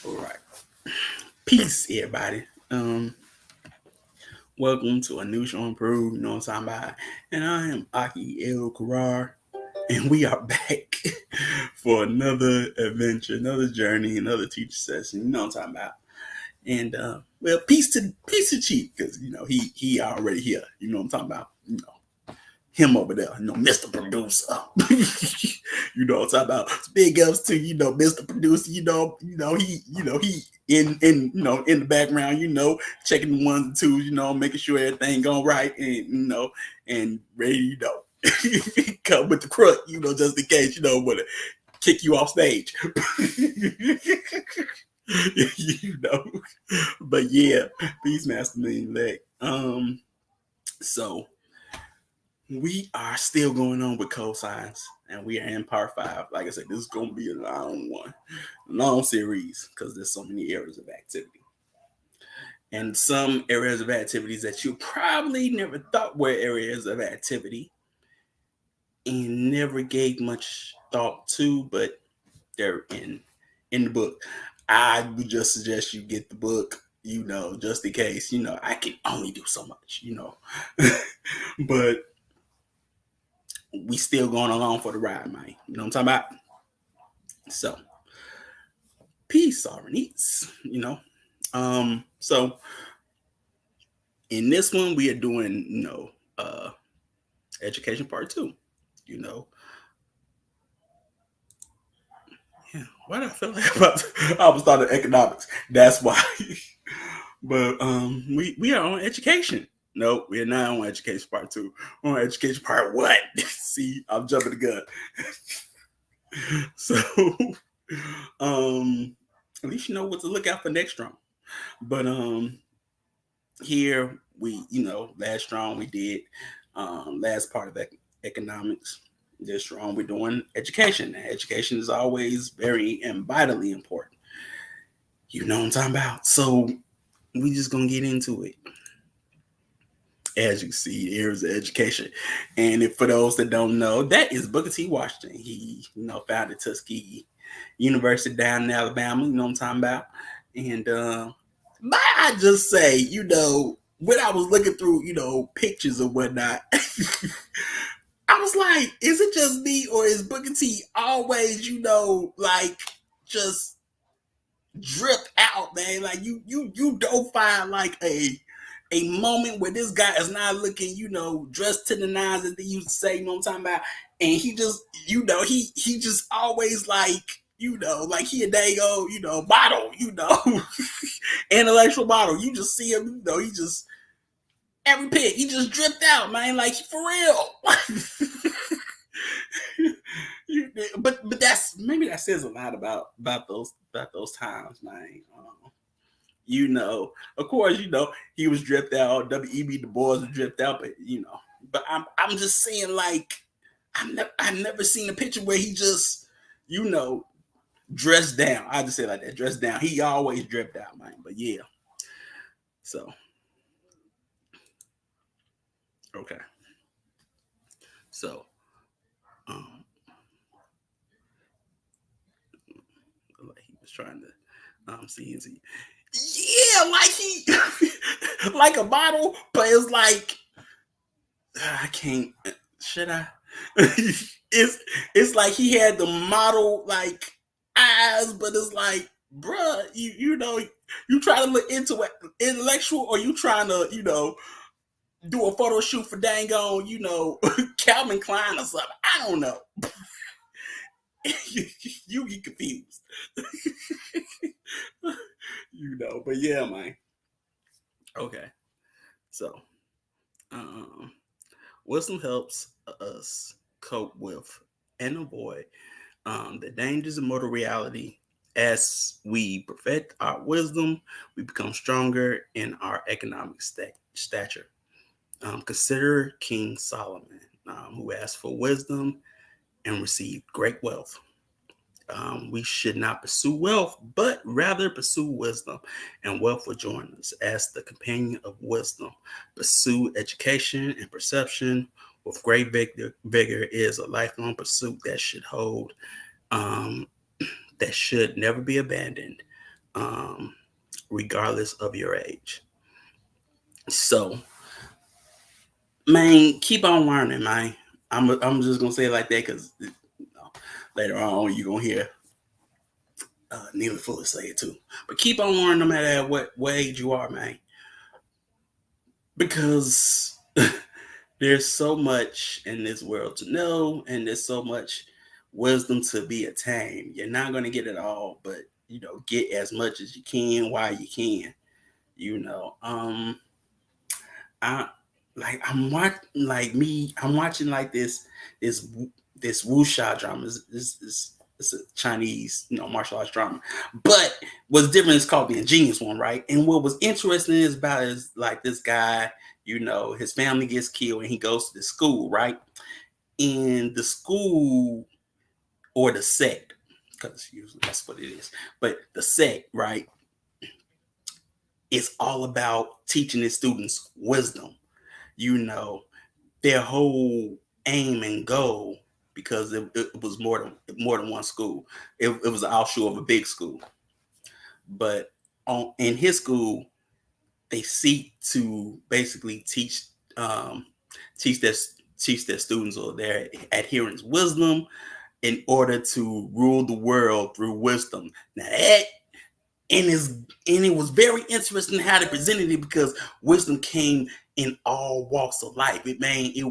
All right. Peace, everybody. Welcome to a new show improved. You know what I'm talking about? And I am Aki El Karar, and we are back for another adventure, another journey, another teacher session. You know what I'm talking about? And well, peace to Chief, because he already here. You know what I'm talking about? Him over there, Mr. Producer. You know what I'm talking about? Big ups to Mr. Producer. He in the background, checking the ones and twos, making sure everything going right, and and ready, come with the crook, just in case, want to kick you off stage. you know, but yeah, Beastmaster Mean Leg. So we are still going on with cosines, and we are in part 5. Like I said, this is going to be a long one, long series, because there's so many areas of activity. And some areas of activities that you probably never thought were areas of activity and never gave much thought to, but they're in the book. I would just suggest you get the book, just in case, I can only do so much, but we still going along for the ride, man. You know what I'm talking about? So, peace, Sarnies, So in this one, we are doing, education part 2, you know. Yeah, why did I feel like I was starting economics? That's why. But we are on education. No, we are not on education part 2. We're on education part 1. See, I'm jumping the gun. So at least you know what to look out for next round. But here we, last strong we did last part of economics. This strong we're doing education. Education is always very and vitally important. You know what I'm talking about. So we just gonna get into it. As you see, here's the education. And if for those that don't know, that is Booker T. Washington. He, founded Tuskegee University down in Alabama. You know what I'm talking about. And I just say, when I was looking through, pictures and whatnot, I was like, is it just me or is Booker T always, like just drip out, man? Like you don't find like a moment where this guy is not looking, dressed to the nines, as they used to say, you know what I'm talking about? And he just, he just always like, like he a dang old, model, intellectual model. You just see him, he just every pic, he just dripped out, man, like for real. but that's maybe that says a lot about those times, man. Of course, he was dripped out. W.E.B. Du Bois was dripped out, but I'm just saying, like, I've never seen a picture where he just, dressed down. I just say like that, dressed down. He always dripped out, man. But yeah, so okay, so um, like he was trying to see his. Yeah, like he like a model, but it's like I can't. Should I? it's like he had the model like eyes, but it's like, bruh, you trying to look into it intellectual, or you trying to do a photo shoot for dang on Calvin Klein or something. I don't know. you get confused. But yeah, man. Okay, so um, wisdom helps us cope with and avoid the dangers of mortal reality. As we perfect our wisdom, we become stronger in our economic stature. Consider King Solomon, who asked for wisdom and received great wealth. We should not pursue wealth, but rather pursue wisdom, and wealth will join us as the companion of wisdom. Pursue education and perception with great vigor is a lifelong pursuit that should hold, that should never be abandoned. um, regardless of your age. So, man, keep on learning, man. I'm just gonna say it like that because later on you're gonna hear Neely Fuller say it too. But keep on learning no matter what age you are, man, because there's so much in this world to know, and there's so much wisdom to be attained. You're not gonna get it all, but get as much as you can while you can. You know, I I'm watching I'm watching like this this wuxia drama. It's a Chinese martial arts drama, but what's different is called the ingenious one, right? And what was interesting is about is like this guy, his family gets killed and he goes to the school, right? And the school or the sect, because usually that's what it is, but the sect, right? It's all about teaching the students wisdom. You know, their whole aim and goal, because it was more than one school. It was an offshoot of a big school, but in his school, they seek to basically um, teach their teach their students or their adherents wisdom in order to rule the world through wisdom. Now that and it was very interesting how they presented it because wisdom came in all walks of life. It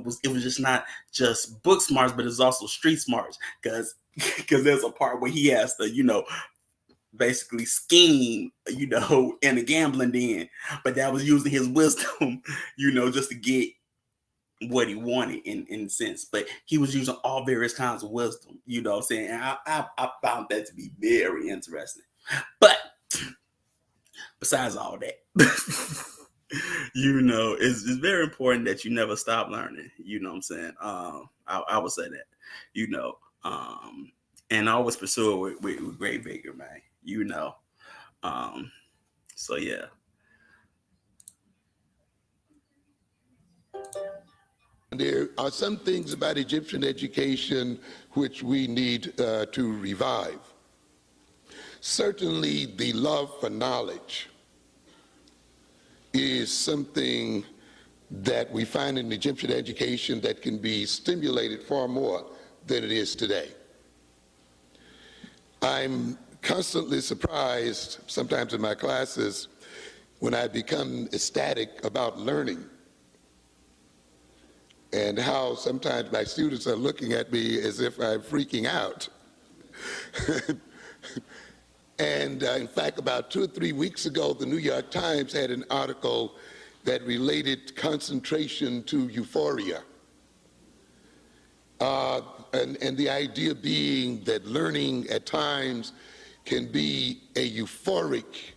was just not just book smarts, but it's also street smarts because there's a part where he has to basically scheme in a gambling den, but that was using his wisdom just to get what he wanted in a sense, but he was using all various kinds of wisdom, what I'm saying, and I found that to be very interesting. But besides all that, it's very important that you never stop learning. You know what I'm saying? I would say that, you know, um, and always pursue it with great vigor, man. Um, so yeah. There are some things about Egyptian education which we need to revive. Certainly, the love for knowledge is something that we find in Egyptian education that can be stimulated far more than it is today. I'm constantly surprised, sometimes in my classes, when I become ecstatic about learning, and how sometimes my students are looking at me as if I'm freaking out. And in fact, about 2 or 3 weeks ago, the New York Times had an article that related concentration to euphoria. And the idea being that learning at times can be a euphoric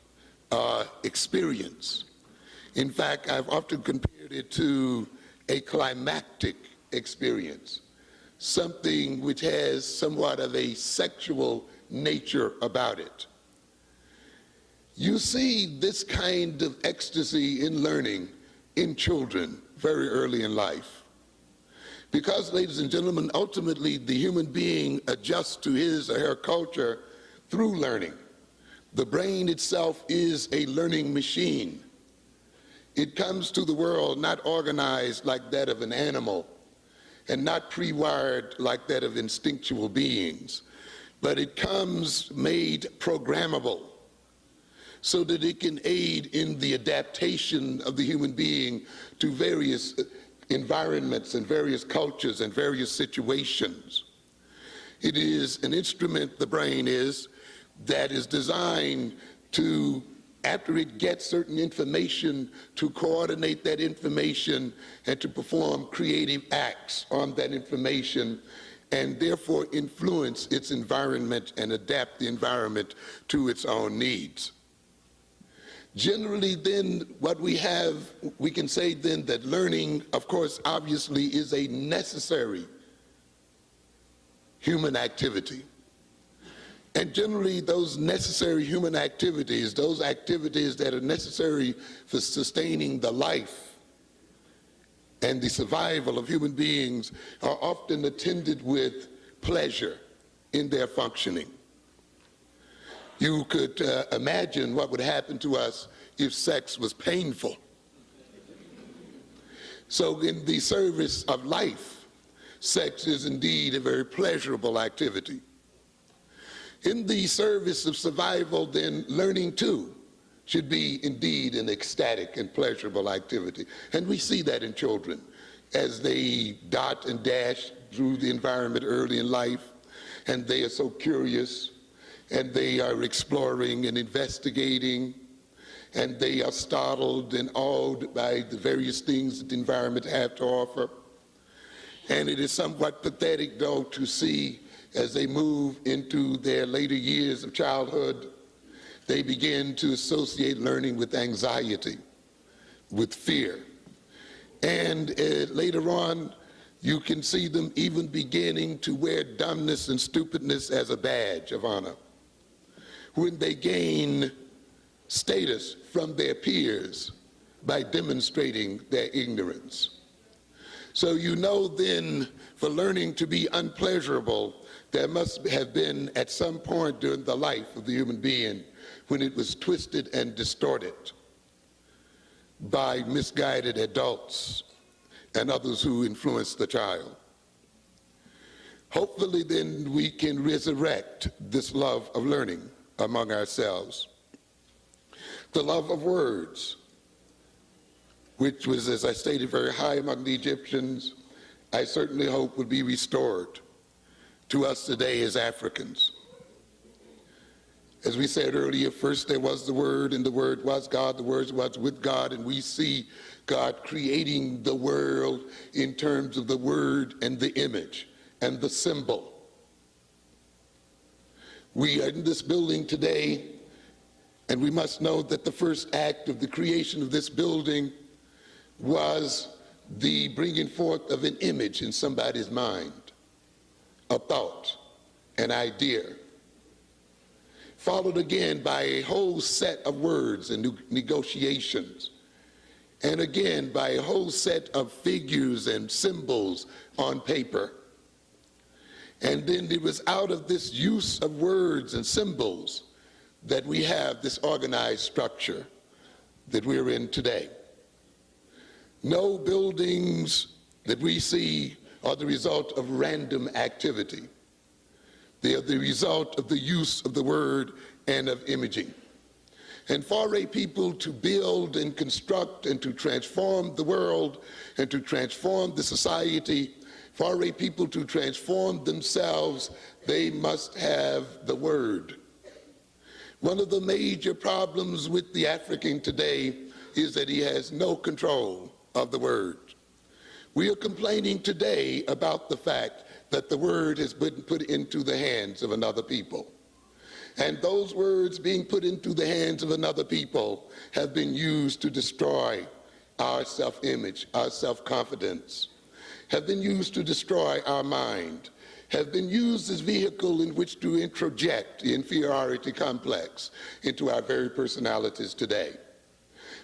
experience. In fact, I've often compared it to a climactic experience, something which has somewhat of a sexual nature about it. You see this kind of ecstasy in learning in children very early in life. Because, ladies and gentlemen, ultimately the human being adjusts to his or her culture through learning. The brain itself is a learning machine. It comes to the world not organized like that of an animal and not pre-wired like that of instinctual beings, but it comes made programmable so that it can aid in the adaptation of the human being to various environments and various cultures and various situations. It is an instrument, the brain is, that is designed to, after it gets certain information, to coordinate that information and to perform creative acts on that information, and therefore influence its environment and adapt the environment to its own needs. Generally then, what we can say then that learning, of course, obviously is a necessary human activity. And generally, those necessary human activities, those activities that are necessary for sustaining the life and the survival of human beings, are often attended with pleasure in their functioning. You could imagine what would happen to us if sex was painful. So in the service of life, sex is indeed a very pleasurable activity. In the service of survival, then, learning too should be indeed an ecstatic and pleasurable activity. And we see that in children as they dot and dash through the environment early in life, and they are so curious, and they are exploring and investigating, and they are startled and awed by the various things that the environment have to offer. And it is somewhat pathetic, though, to see as they move into their later years of childhood, they begin to associate learning with anxiety, with fear. And later on, you can see them even beginning to wear dumbness and stupidness as a badge of honor. When they gain status from their peers by demonstrating their ignorance. So you know then, for learning to be unpleasurable, there must have been at some point during the life of the human being when it was twisted and distorted by misguided adults and others who influence the child. Hopefully then we can resurrect this love of learning among ourselves. The love of words, which was, as I stated, very high among the Egyptians, I certainly hope would be restored to us today as Africans. As we said earlier, first there was the Word, and the Word was God, the Word was with God, and we see God creating the world in terms of the Word and the image and the symbol. We are in this building today, and we must know that the first act of the creation of this building was the bringing forth of an image in somebody's mind, a thought, an idea, followed again by a whole set of words and negotiations, and again by a whole set of figures and symbols on paper. And then it was out of this use of words and symbols that we have this organized structure that we're in today. No buildings that we see are the result of random activity. They are the result of the use of the word and of imaging. And for a people to build and construct and to transform the world and to transform the society, for a people to transform themselves, they must have the word. One of the major problems with the African today is that he has no control of the word. We are complaining today about the fact that the word has been put into the hands of another people. And those words being put into the hands of another people have been used to destroy our self-image, our self-confidence, have been used to destroy our mind, have been used as vehicle in which to introject the inferiority complex into our very personalities today.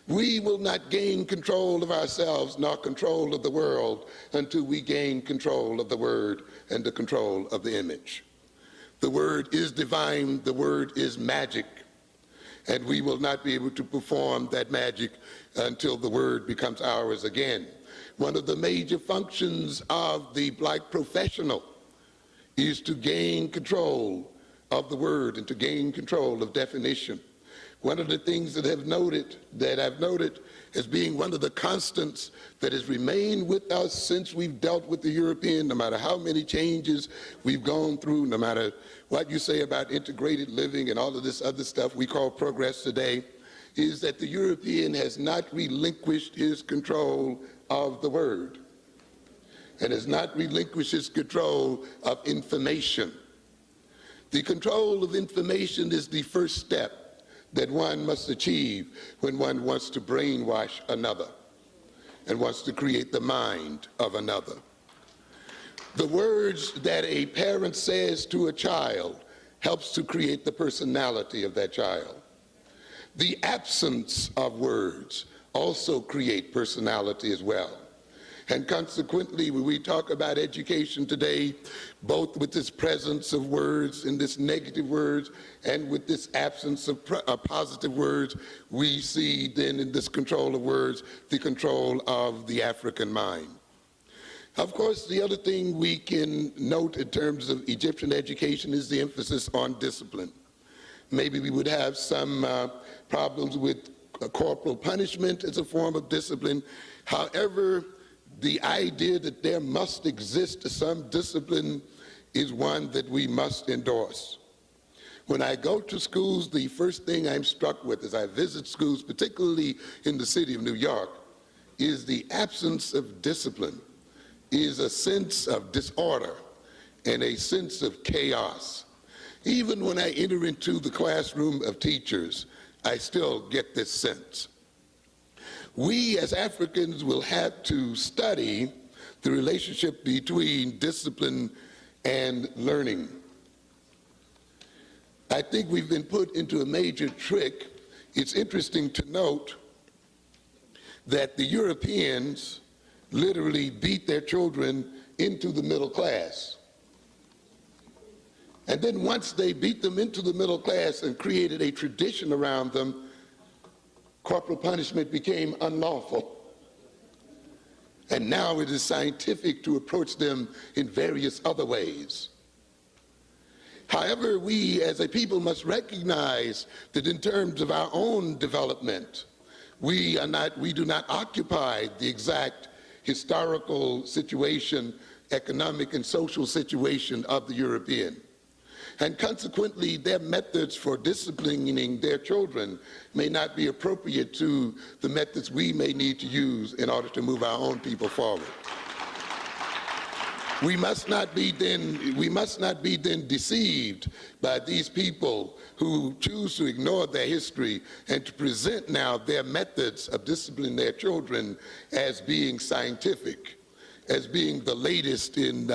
We will not gain control of ourselves nor control of the world until we gain control of the word and the control of the image. The word is divine, the word is magic, and we will not be able to perform that magic until the word becomes ours again. One of the major functions of the black professional is to gain control of the word and to gain control of definition. One of the things that I've noted as being one of the constants that has remained with us since we've dealt with the European, no matter how many changes we've gone through, no matter what you say about integrated living and all of this other stuff we call progress today, is that the European has not relinquished his control of the word and has not relinquished his control of information. The control of information is the first step that one must achieve when one wants to brainwash another and wants to create the mind of another. The words that a parent says to a child helps to create the personality of that child. The absence of words also create personality as well. And consequently, when we talk about education today, both with this presence of words and this negative words, and with this absence of positive words, we see then in this control of words, the control of the African mind. Of course, the other thing we can note in terms of Egyptian education is the emphasis on discipline. Maybe we would have some problems with corporal punishment as a form of discipline. However, the idea that there must exist some discipline is one that we must endorse. When I go to schools, the first thing I'm struck with as I visit schools, particularly in the city of New York, is the absence of discipline, is a sense of disorder and a sense of chaos. Even when I enter into the classroom of teachers, I still get this sense. We as Africans will have to study the relationship between discipline and learning. I think we've been put into a major trick. It's interesting to note that the Europeans literally beat their children into the middle class. And then once they beat them into the middle class and created a tradition around them, corporal punishment became unlawful. And now it is scientific to approach them in various other ways. However, we as a people must recognize that in terms of our own development, we do not occupy the exact historical situation, economic and social situation of the European. And consequently, their methods for disciplining their children may not be appropriate to the methods we may need to use in order to move our own people forward. We must not be then deceived by these people who choose to ignore their history and to present now their methods of disciplining their children as being scientific, as being the latest in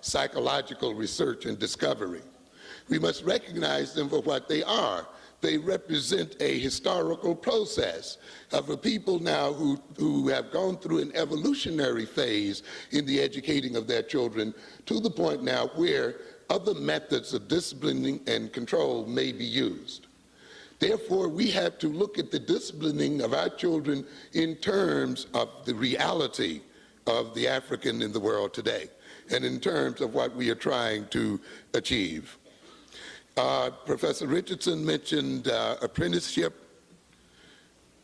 psychological research and discovery. We must recognize them for what they are. They represent a historical process of a people now who have gone through an evolutionary phase in the educating of their children to the point now where other methods of disciplining and control may be used. Therefore, we have to look at the disciplining of our children in terms of the reality of the African in the world today, and in terms of what we are trying to achieve. Professor Richardson mentioned apprenticeship,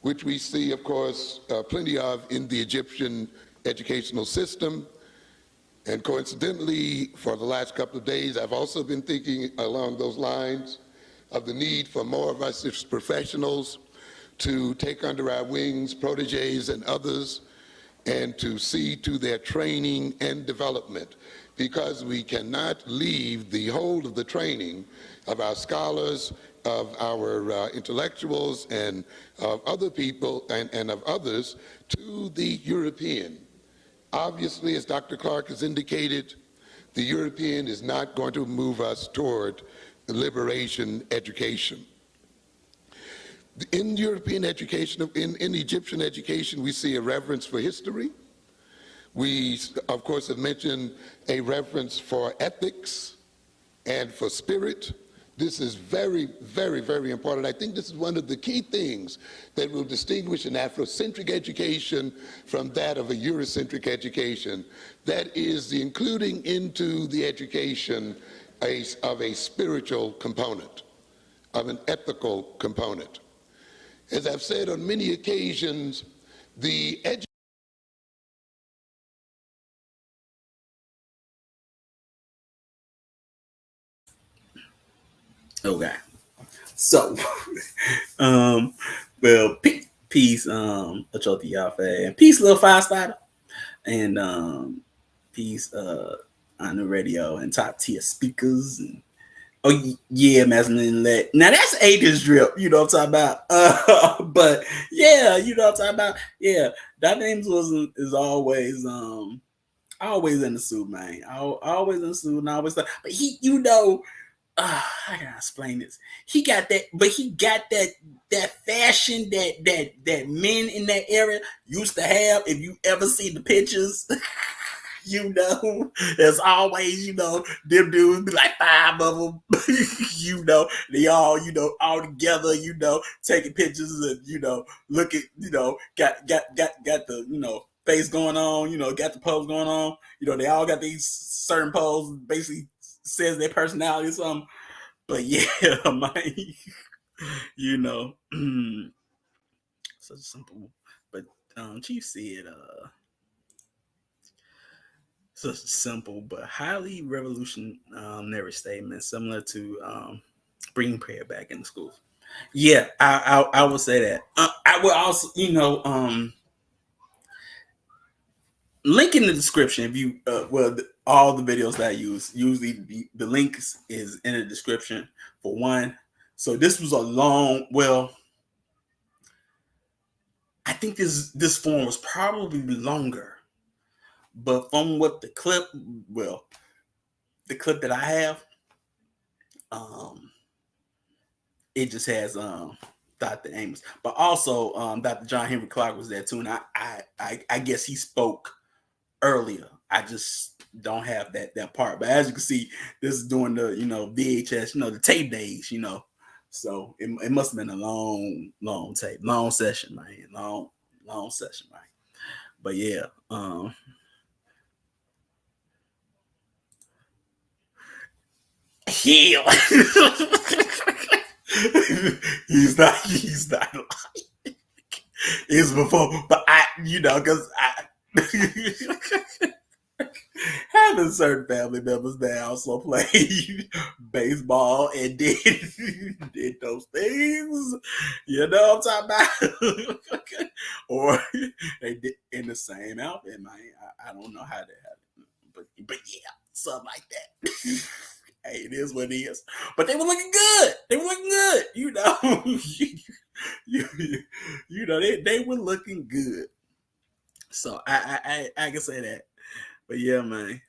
which we see, of course, plenty of in the Egyptian educational system. And coincidentally, for the last couple of days, I've also been thinking along those lines of the need for more of us as professionals to take under our wings protégés and others and to see to their training and development, because we cannot leave the whole of the training of our scholars, of our intellectuals, and of other people and of others to the European. Obviously, as Dr. Clark has indicated, the European is not going to move us toward liberation education. In European education, in Egyptian education, we see a reverence for history. We, of course, have mentioned a reverence for ethics and for spirit. This is very, very, very important. I think this is one of the key things that will distinguish an Afrocentric education from that of a Eurocentric education. That is the including into the education of a spiritual component, of an ethical component. As I've said on many occasions, the Okay. So, well, peace, Achoti Yafe, and peace, little fireside, and peace, on the radio and top tier speakers, and oh yeah, Maslin let. Now that's 80s drip, you know what I'm talking about. But yeah, you know what I'm talking about. Yeah, Dr. Amos is always in the suit, man. Always in the suit and always stuff. But he, you know, I gotta explain this. He got that, but he got that fashion that men in that area used to have. If you ever see the pictures, there's always, them dudes be like five of them, they all, all together, taking pictures and, look at, got the, face going on, got the pose going on, they all got these certain poses, basically says their personality or something. But yeah, my, you know, such a simple, but Chief said, such a simple but highly revolutionary statement, similar to bringing prayer back into schools. Yeah, I would say that. I would also, link in the description if you, all the videos that I use, usually the links is in the description for one. So this was a long, well, I think this form was probably longer, but from what the clip that I have, um, it just has Dr. Amos, but also Dr. John Henry Clark was there too, and I guess he spoke earlier. I just don't have that part. But as you can see, this is during the VHS, the tape days, So it must have been a long tape, long session, man, long session, man. But yeah, heal. He's not. It's before, but because having certain family members that also play baseball and did those things, what I'm talking about, or they did in the same outfit, man. I don't know how that happened, but yeah, something like that. Hey, it is what it is. But they were looking good. They were looking good. They were looking good. So I can say that. But yeah, man.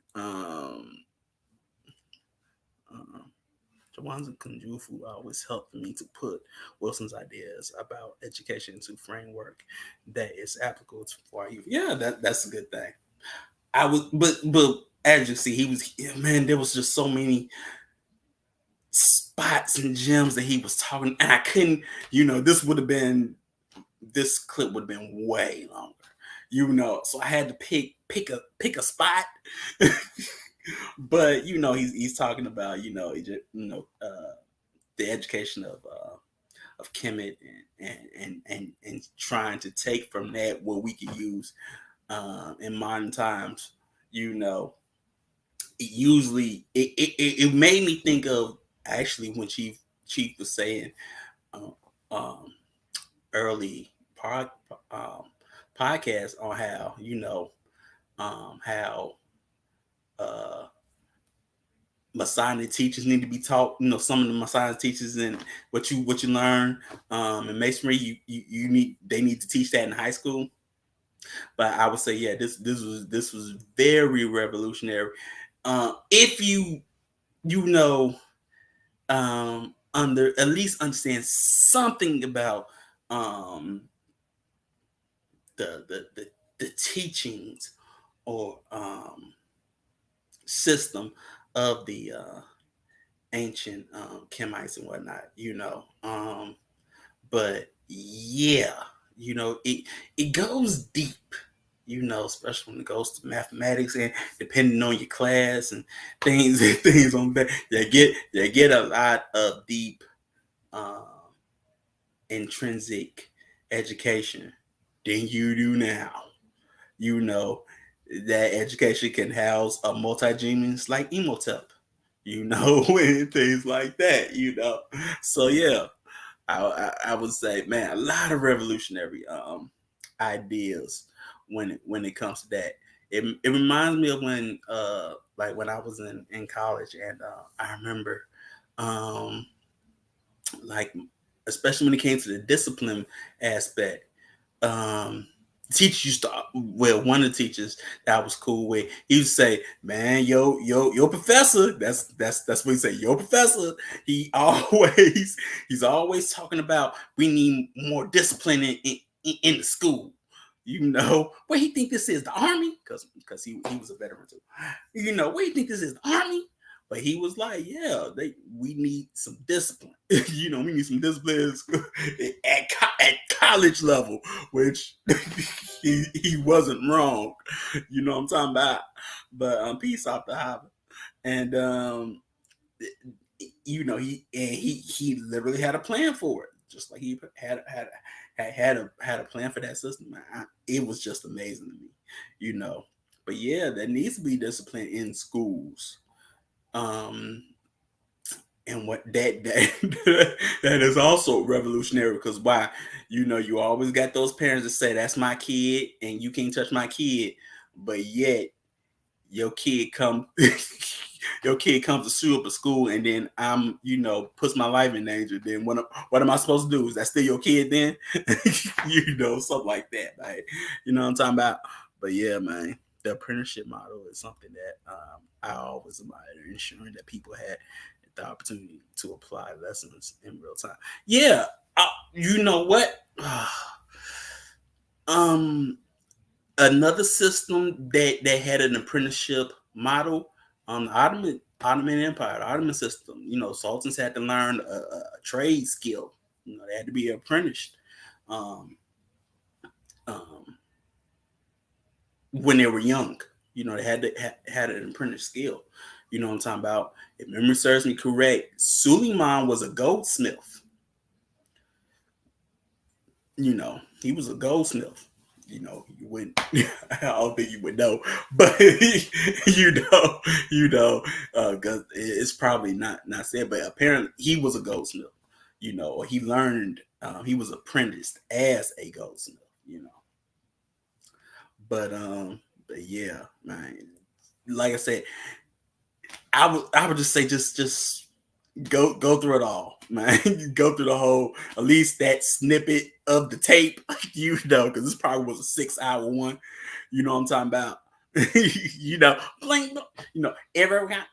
Jawanza Kunjufu always helped me to put Wilson's ideas about education into framework that is applicable for our youth. Yeah, that's a good thing. I was, but as you see, he was, man. There was just so many spots and gems that he was talking, and I couldn't. This clip would have been way longer. So I had to pick a spot. But he's talking about the education of Kemet, and trying to take from that what we could use in modern times. It made me think of, actually, when Chief was saying um, um, early um, podcast on how how uh, Masonic teachers need to be taught. Some of the Masonic teachers and what you learn in masonry, they need to teach that in high school. But I would say, yeah, this was very revolutionary. If under at least understand something about um, the teachings or system of the ancient Kemites and whatnot, but yeah, it goes deep, especially when it goes to mathematics, and depending on your class and things on that, you get a lot of deep um, intrinsic education than you do now. You know that education can house a multi-genius like Emotep, and things like that. So yeah, I would say, man, a lot of revolutionary ideas when it comes to that. It reminds me of when like when I was in college, and I remember um like, especially when it came to the discipline aspect. um teachers used to, well, one of the teachers that I was cool with, he used to say, "Man, your professor." That's what he said. Your professor. He always he's always talking about we need more discipline in the school. You know, what he think this is, the army? Because he was a veteran too. You know, what do you think this is, the army? But he was like, yeah, we need some discipline. You know, we need some discipline at college level, which he wasn't wrong. You know what I'm talking about? But peace out to Hava. And you know, he literally had a plan for it, just like he had a plan for that system. It was just amazing to me, you know. But yeah, there needs to be discipline in schools. Um, and what that is also revolutionary, because why, you know, you always got those parents that say that's my kid and you can't touch my kid, but yet your kid come your kid comes to sue up at school, and then I'm, you know, puts my life in danger. Then what am I supposed to do? Is that still your kid then? You know, something like that. Like, you know what I'm talking about? But yeah, man, the apprenticeship model is something that I always admired, ensuring that people had the opportunity to apply lessons in real time. Yeah, you know what? um, Another system that had an apprenticeship model, the Ottoman Empire, the Ottoman system. You know, sultans had to learn a trade skill. You know, they had to be apprenticed um, um, when they were young. You know, they had an apprentice skill. You know what I'm talking about? If memory serves me correct, Suleiman was a goldsmith. You know, he was a goldsmith. You know, you wouldn't. I don't think you would know, but you know, because it's probably not said. But apparently, he was a goldsmith. You know, or he learned. He was apprenticed as a goldsmith. You know, but yeah, man. Like I said, I would just say just go through it all, man. Go through the whole, at least that snippet of the tape, you know, because this probably was a 6 hour one. You know what I'm talking about? You know, blink, you know, every got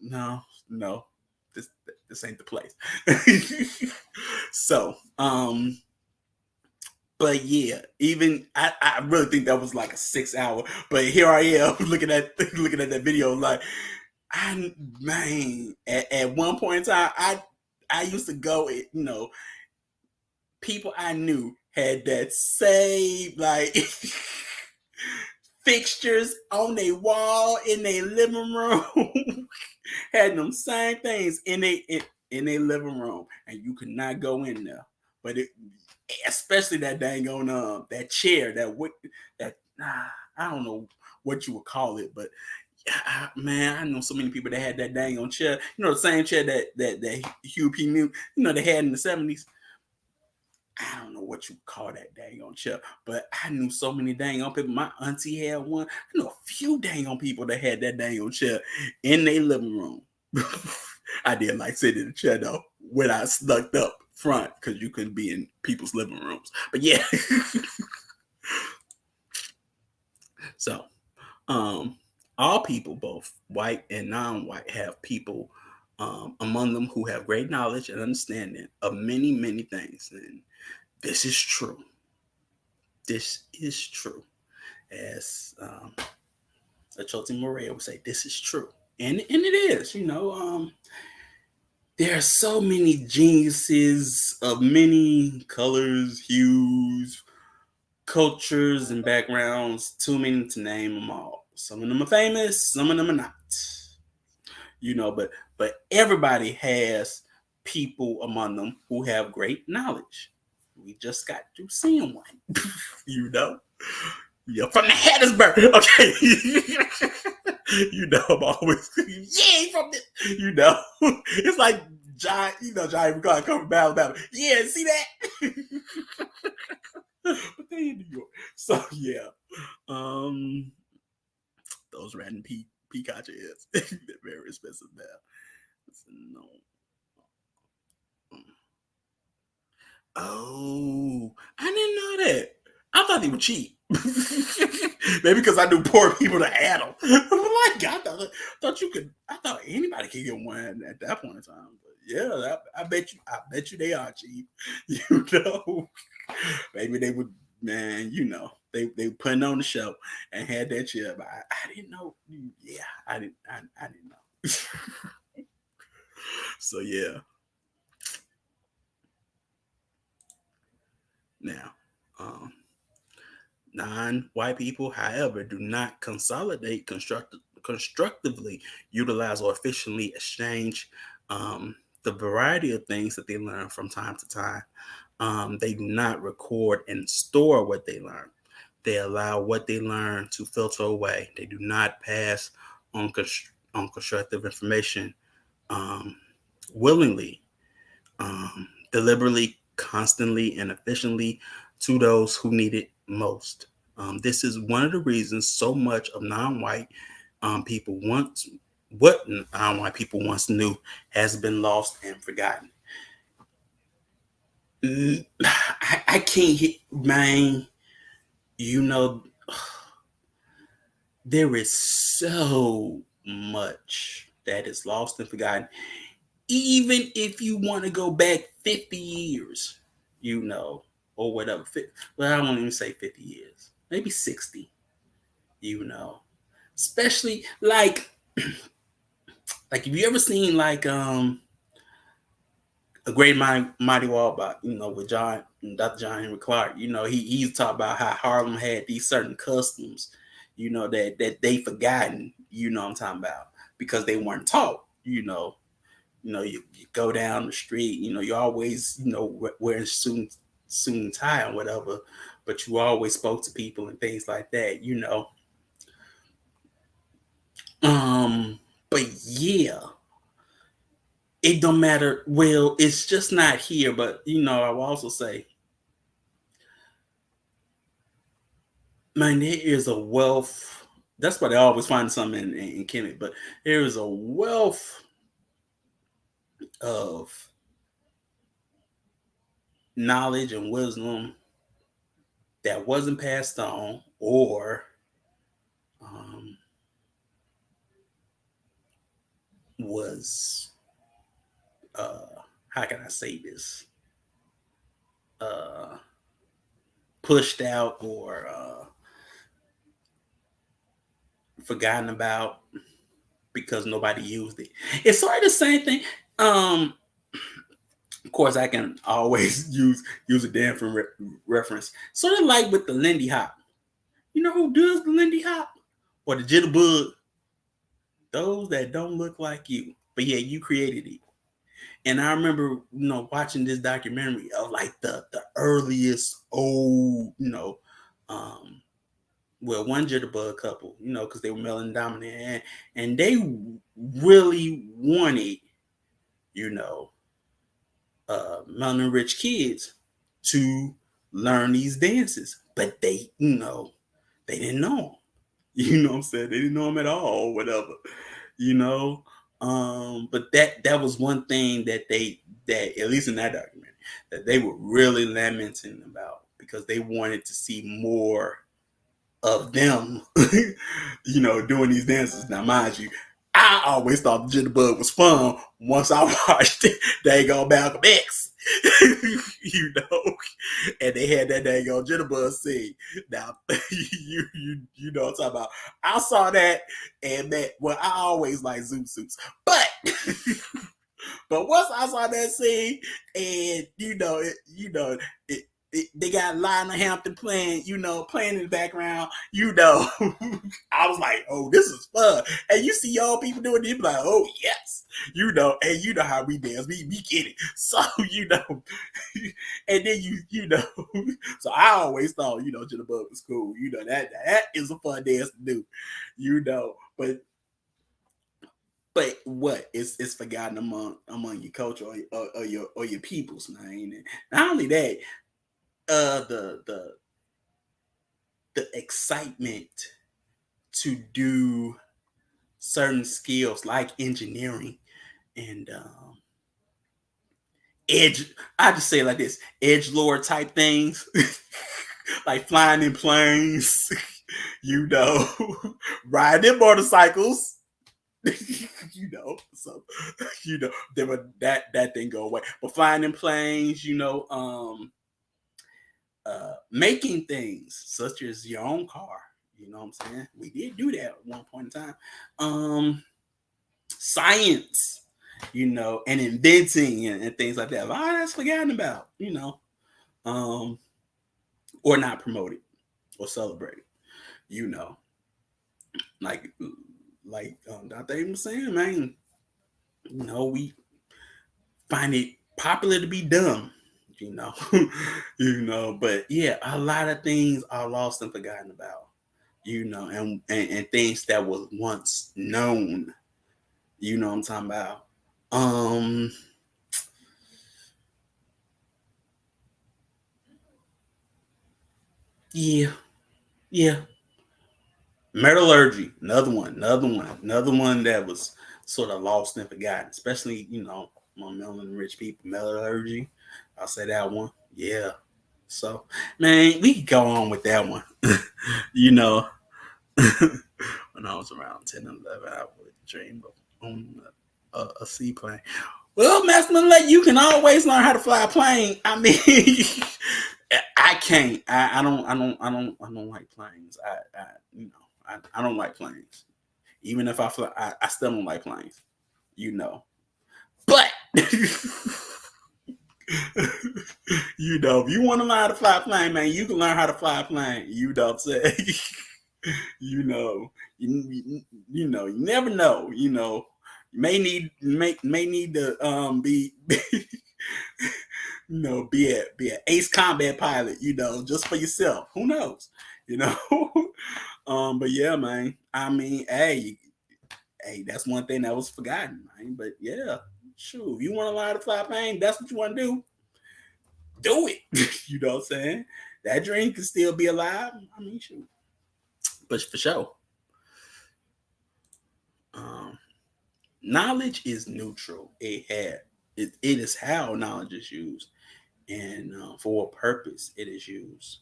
no, no, this this ain't the place. So, but yeah, even I really think that was like a 6 hour. But here I am looking at that video, like, I man, at one point in time, I used to go, you know, people I knew had that same like fixtures on their wall in their living room, had them same things in their living room, and you could not go in there. But especially that dang on that chair, that I don't know what you would call it, but man, I know so many people that had that dang on chair. You know, the same chair that Hugh P. Newton, you know, they had in the 70s. I don't know what you call that dang on chair, but I knew so many dang on people. My auntie had one. I know a few dang on people that had that dang on chair in their living room. I did like sit in the chair though when I snuck up front, because you couldn't be in people's living rooms. But yeah, so um, all people, both white and non-white, have people among them who have great knowledge and understanding of many things, and this is true. This is true. As Achoti Morea would say, this is true. And it is, you know, there are so many geniuses of many colors, hues, cultures, and backgrounds, too many to name them all. Some of them are famous, some of them are not. You know, but everybody has people among them who have great knowledge. We just got to seeing one. You know? You're from the Hattiesburg. Okay. You know, I'm always, yeah, from the, you know. It's like John, you know, John McCall come from Alabama. Yeah, see that? But they in New York. So yeah. Um those random Pikachu is. They're very expensive now. So, no. Oh, I didn't know that. I thought they were cheap. Maybe because I knew poor people that had them. I'm like, thought you could. I thought anybody could get one at that point in time. But yeah, I bet you. I bet you they are cheap. You know, maybe they would. Man, you know, they putting on the show and had that chip. I didn't know. Yeah, I didn't know. So yeah. Now, um, non-white people, however, do not consolidate constructively utilize or efficiently exchange the variety of things that they learn from time to time. They do not record and store what they learn. They allow what they learn to filter away. They do not pass on constructive information um, willingly, deliberately, constantly, and efficiently to those who need it most. This is one of the reasons so much of non-white people once what non-white people once knew has been lost and forgotten. I can't hit, man. You know, there is so much that is lost and forgotten. Even if you want to go back 50 years, you know, or whatever. Well, I won't even say 50 years, maybe 60, you know. Especially like if you ever seen like a great mighty wall by with Dr. John Henry Clark. He's talking about how Harlem had these certain customs, that they forgotten. You know what I'm talking about, because they weren't taught. You go down the street. You always wearing suit and tie or whatever, but you always spoke to people and things like that. Um, but yeah, it don't matter. Well, it's just not here. But I will also say, man, there is a wealth. That's why they always find something in Kemet. But there is a wealth of knowledge and wisdom that wasn't passed on, or um, was how can I say this? Uh, Pushed out, or forgotten about because nobody used it. It's sort of the same thing. Um, of course, I can always use a different reference. Sort of like with the Lindy Hop. You know who does the Lindy Hop or the Jitterbug? Those that don't look like you, but yeah, you created it. And I remember, watching this documentary of like the earliest old, um, well, one Jitterbug couple, because they were melanin dominant, and they really wanted, you know, melanin rich kids to learn these dances, but they didn't know them. You know what I'm saying? They didn't know them at all, or whatever. You know, but that was one thing that at least in that documentary, that they were really lamenting about, because they wanted to see more of them, doing these dances. Now, mind you, I always thought the Jitterbug was fun once I watched it. Dang on Malcolm X, and they had that dang on Jitterbug scene. Now, you know what I'm talking about. I saw that, and that, well, I always like zoom suits, but but once I saw that scene, and they got Lionel Hampton playing, playing in the background, I was like, oh, this is fun. And you see y'all people doing it, you be like, oh yes, and you know how we dance, we get it. So and then so I always thought, Jitterbug was cool. That is a fun dance to do, but what it's forgotten among your culture, or your peoples, man. And not only that, the excitement to do certain skills like engineering and edge. I just say it like this: edge lord type things. like flying in planes, riding in motorcycles, so there were that didn't go away. But flying in planes, making things such as your own car, you know what I'm saying? We did do that at one point in time. Science, and inventing and things like that. A lot of that's forgotten about, or not promoted or celebrated, you know. Like Dr. Amos was saying, man, we find it popular to be dumb, you know. But yeah, a lot of things are lost and forgotten about, and things that was once known, you know what I'm talking about. Yeah, yeah. Metallurgy, another one that was sort of lost and forgotten, especially, my melanin rich people. Metallurgy, I'll say that one. Yeah. So, man, we could go on with that one. you know, when I was around 10 and 11, I would dream of owning a seaplane. Well, Master Malay, you can always learn how to fly a plane. I mean, I can't. I don't like planes. I don't like planes. Even if I fly, I still don't like planes. But if you want to learn how to fly a plane, man, you can learn how to fly a plane. You don't say. you know, you never know. You may need to be an ace combat pilot. Just for yourself. Who knows? You know. But yeah, man. I mean, hey, that's one thing that was forgotten, man. But yeah, shoot, if you want to learn how to fly a plane, that's what you want to do it. You know what I'm saying? That dream can still be alive. I mean, shoot. But for sure. Um, Knowledge is neutral. It is how knowledge is used, and for what purpose it is used.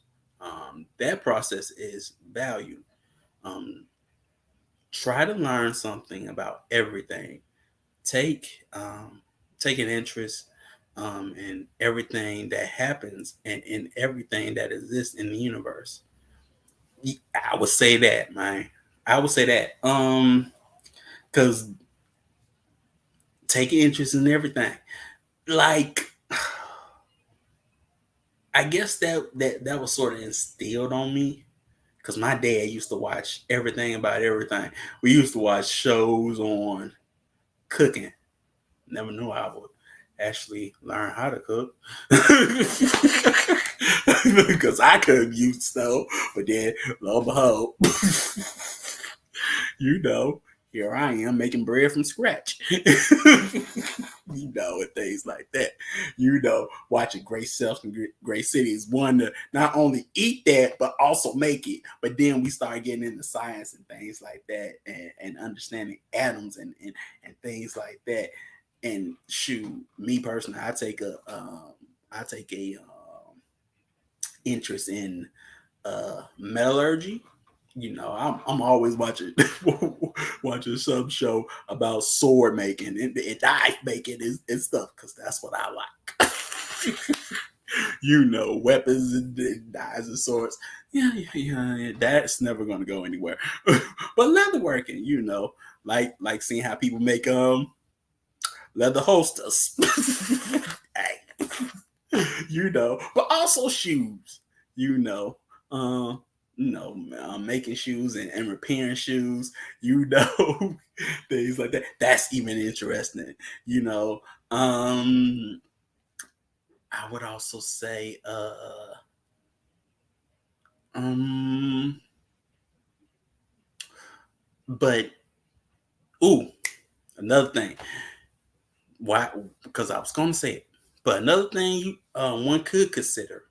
That process is value. Um, Try to learn something about everything. Take take an interest in everything that happens and in everything that exists in the universe. I would say that, man. I would say that. Because take an interest in everything. Like, I guess that was sort of instilled on me. Because my dad used to watch everything about everything. We used to watch shows on cooking. Never knew I would actually learn how to cook. Because I couldn't use stove. But then, lo and behold, you know, here I am making bread from scratch. And things like that. Watching Great Self and Great Cities, one to not only eat that, but also make it. But then we start getting into science and things like that, and understanding atoms and things like that. And shoot, me personally, I take a interest in metallurgy. I'm always watching watching some show about sword making and knife making and stuff because that's what I like. Weapons and knives and swords. Yeah. That's never gonna go anywhere. But leatherworking, like seeing how people make leather holsters. Hey, but also shoes. You know, uh, making shoes and repairing shoes. You know, things like that. That's even interesting. You know, I would also say, um, but ooh, another thing. Why? Because I was going to say it. But another thing one could consider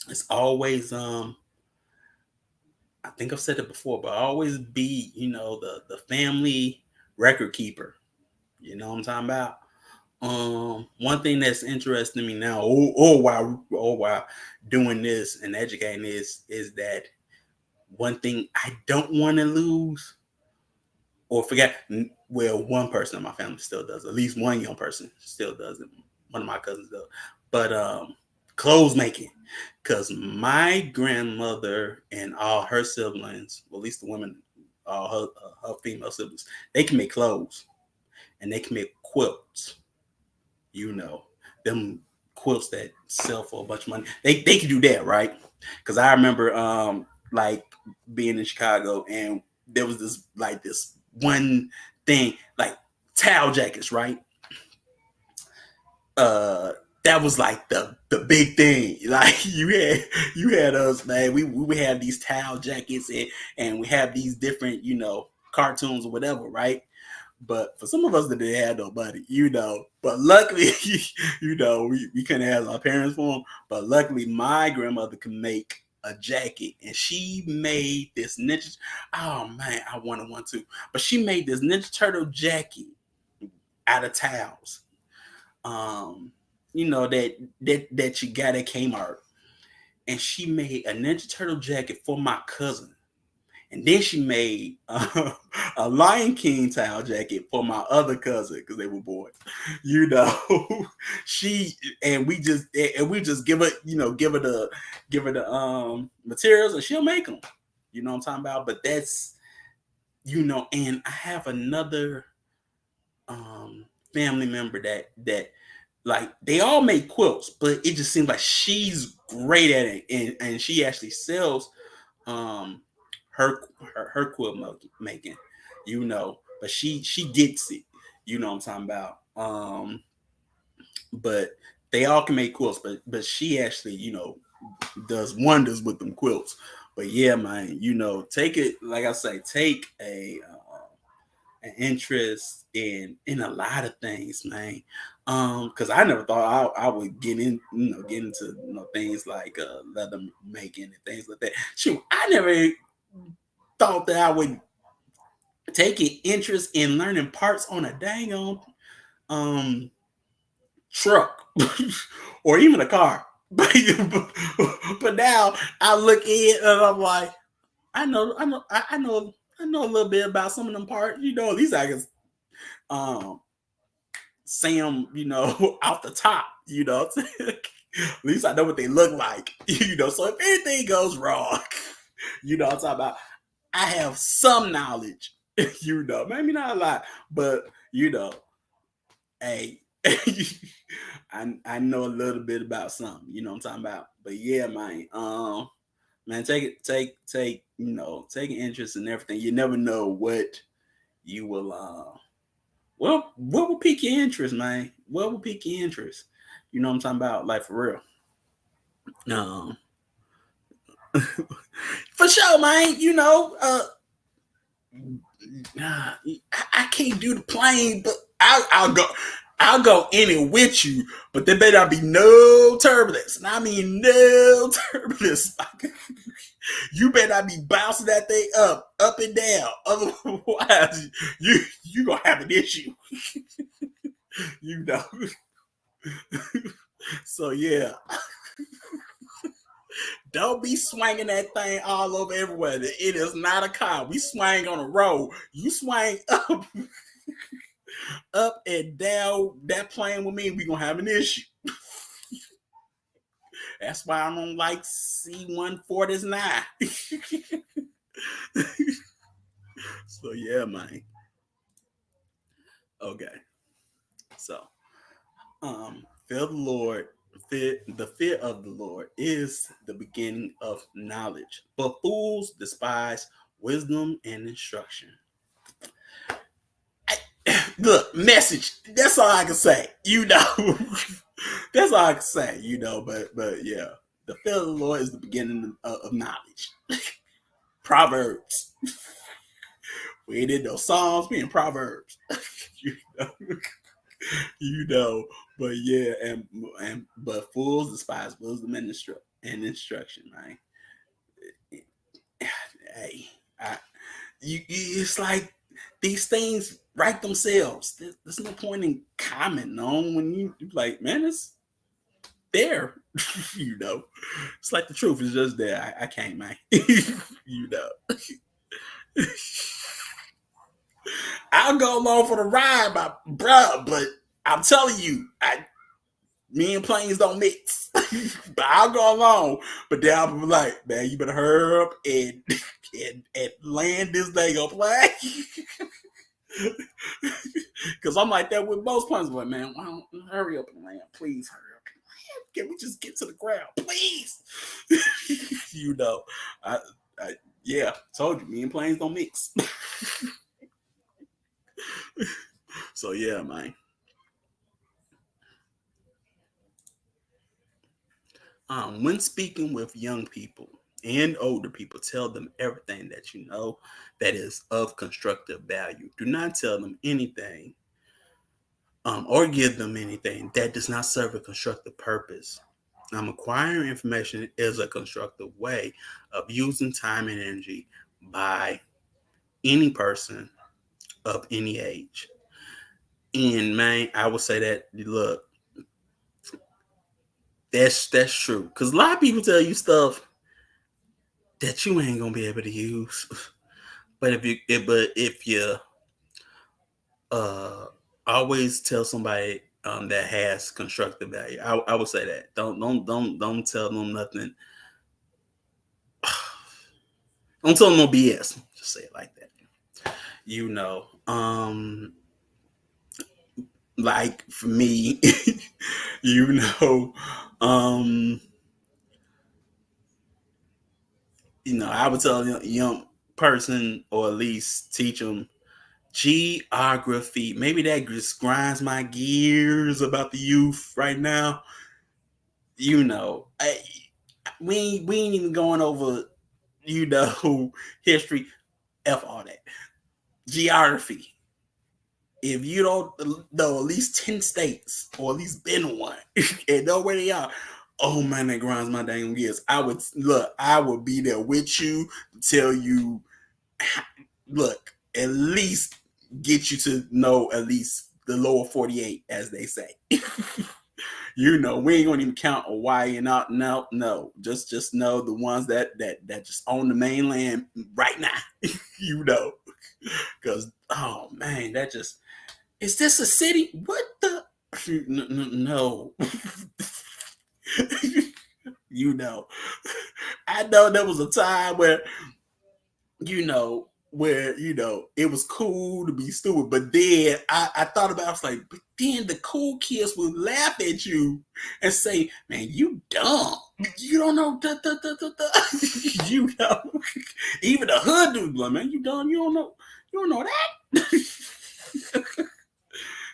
is always I think I've said it before, but always be, the family record keeper. You know what I'm talking about? One thing that's interesting to me now, oh wow, doing this and educating is that one thing I don't want to lose or forget. Well, one person in my family still does. At least one young person still does it. One of my cousins does. But clothes making, because my grandmother and all her siblings, well, at least the women, all her female siblings, they can make clothes and they can make quilts. You know, them quilts that sell for a bunch of money. They can do that, right? Because I remember like being in Chicago and there was this one thing like towel jackets, right? uh that was like the big thing. Like you had us, man. We had these towel jackets and we have these different, cartoons or whatever, right? But for some of us that didn't have no money, But luckily, we couldn't ask our parents for them. But luckily, my grandmother could make a jacket, and she made this ninja. Oh man, I wanted one too. But she made this Ninja Turtle jacket out of towels. Um, that you got at Kmart, and she made a Ninja Turtle jacket for my cousin. And then she made a Lion King towel jacket for my other cousin because they were boys. You know, she and we just give her the materials and she'll make them. You know what I'm talking about? But that's and I have another family member that like they all make quilts, but it just seems like she's great at it, and she actually sells um her quilt making, but she gets it, you know what I'm talking about. But they all can make quilts, but she actually does wonders with them quilts. But yeah, man, take it, like I say, take an interest in a lot of things, man. Because I never thought I would get into things like leather making and things like that. Shoot, I never thought that I would take an interest in learning parts on a dang on um truck or even a car. But now I look in and I'm like, I know a little bit about some of them parts. At least I can um say them, off the top. At least I know what they look like. So if anything goes wrong, what I'm talking about. I have some knowledge, maybe not a lot, but hey, I know a little bit about something, what I'm talking about. But yeah, man, take an interest in everything. You never know what you will what will pique your interest, man? What will pique your interest? You know what I'm talking about? Like for real. For sure, man. I can't do the plane, but I'll go. I'll go in it with you, but there better not be no turbulence. And I mean no turbulence. You better not be bouncing that thing up and down. Otherwise, you gonna have an issue. you know. So yeah, don't be swinging that thing all over everywhere. It is not a car. We swing on a road. You swing up and down that plane with me, we gonna have an issue. That's why I don't like C-140s. So yeah, man. Okay. So fear the Lord. The fear of the Lord is the beginning of knowledge, but fools despise wisdom and instruction. Look, message. That's all I can say. That's all I can say. But yeah, the fear of the Lord is the beginning of knowledge. Proverbs. We did those Psalms, we in Proverbs. you know, you know. But yeah, but fools despise wisdom and instruction, man. Hey, it's like these things write themselves. There's no point in commenting on when you like, man, it's there. you know, it's like the truth is just there. I can't, man. you know, I'll go along for the ride, my bruh, but I'm telling you, me and planes don't mix. but I'll go along. But then I'll be like, man, you better hurry up and land this thing on plane. Because I'm like that with most planes. But man, why don't hurry up and land? Please hurry up and land. Can we just get to the ground, please? you know, I, I yeah, told you, me and planes don't mix. so yeah, man. When speaking with young people and older people, tell them everything that you know that is of constructive value. Do not tell them anything or give them anything that does not serve a constructive purpose. Acquiring information is a constructive way of using time and energy by any person of any age. And man, I would say that look, that's true. Because a lot of people tell you stuff that you ain't gonna be able to use. But if you uh always tell somebody that has constructive value, I would say that don't tell them nothing. Don't tell them no BS. Just say it like that. You know, like for me, you know, um, I would tell a young person or at least teach them geography. Maybe that just grinds my gears about the youth right now. We ain't even going over history. F all that geography. If you don't know at least 10 states or at least been one and know where they are, oh man, that grinds my dang gears. I would be there with you to tell you, look, at least get you to know at least the lower 48, as they say. We ain't gonna even count Hawaii and out. No. Just know the ones that just own the mainland right now. Because oh man, that just is this a city? What the? No. you know, I know there was a time where it was cool to be stupid, but then I thought about it, I was like, but then the cool kids would laugh at you and say, man, you dumb. You don't know even the hood dude like, man, you dumb, you don't know that.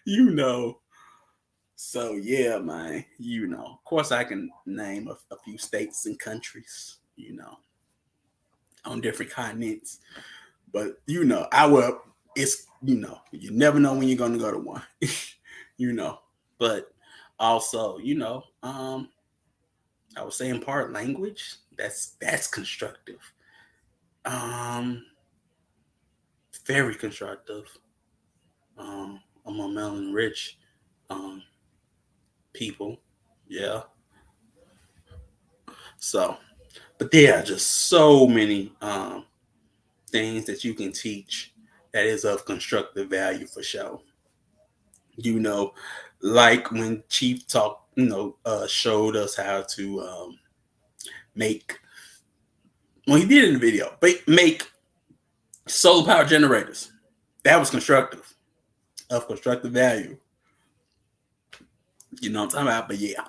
you know. So yeah, man, of course I can name a few states and countries, on different continents. But I will. It's you never know when you're gonna go to one. you know, but also I would say in part language. That's constructive. Um, very constructive. Among melanin rich um people. Yeah. So, but there are just so many things that you can teach that is of constructive value for sure. you know, like when Chief talk, showed us how to make. Well, he did it in the video, but make solar power generators. That was constructive, of constructive value. You know what I'm talking about? But yeah,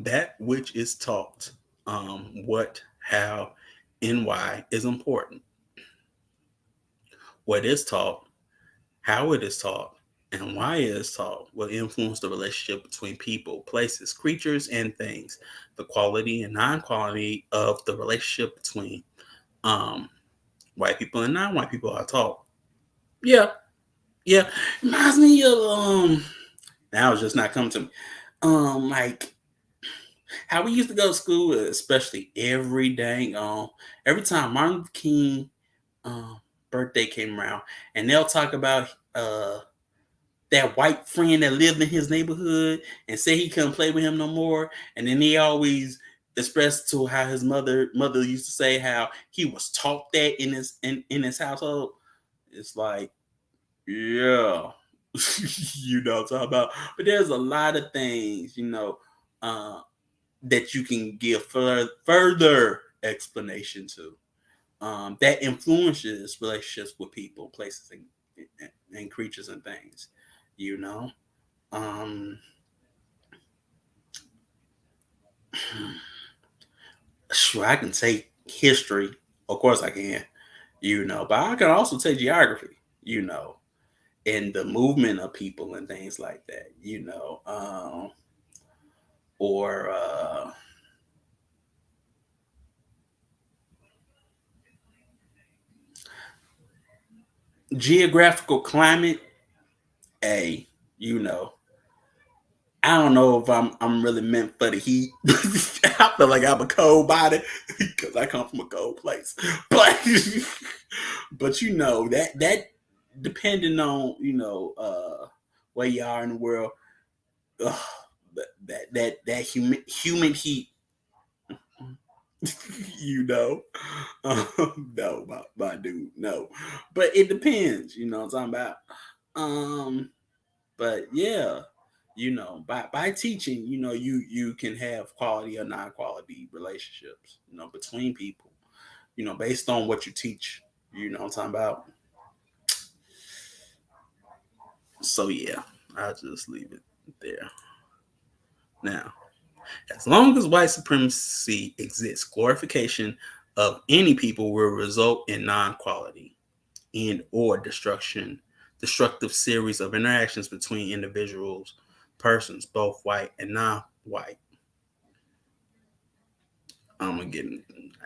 that which is taught, what, how, and why is important. What is taught, how it is taught, and why it is taught will influence the relationship between people, places, creatures, and things. The quality and non-quality of the relationship between um, white people and non-white people are taught. Yeah, yeah. Reminds me of now it's just not coming to me. Like How we used to go to school, especially every time Martin Luther King um, birthday came around, and they'll talk about that white friend that lived in his neighborhood and say he couldn't play with him no more, and then he always expressed to how his mother used to say how he was taught that in his household. It's like, yeah, you know what I'm talking about. But there's a lot of things, uh, that you can give further explanation to, that influences relationships with people, places, and creatures and things. You know, um, sure, I can take history, of course I can. But I can also take geography. And the movement of people and things like that. Or geographical climate. A, you know, I don't know if I'm really meant for the heat. I feel like I'm a cold body because I come from a cold place. But but that depending on where you are in the world, ugh, that humid heat, you know. No, my dude, no. But it depends, what I'm talking about. Um, but yeah, by teaching, you can have quality or non-quality relationships, between people, based on what you teach. You know what I'm talking about. So yeah, I'll just leave it there. Now, as long as white supremacy exists, glorification of any people will result in non-quality and or destructive series of interactions between individuals, persons, both white and non-white. I'm gonna get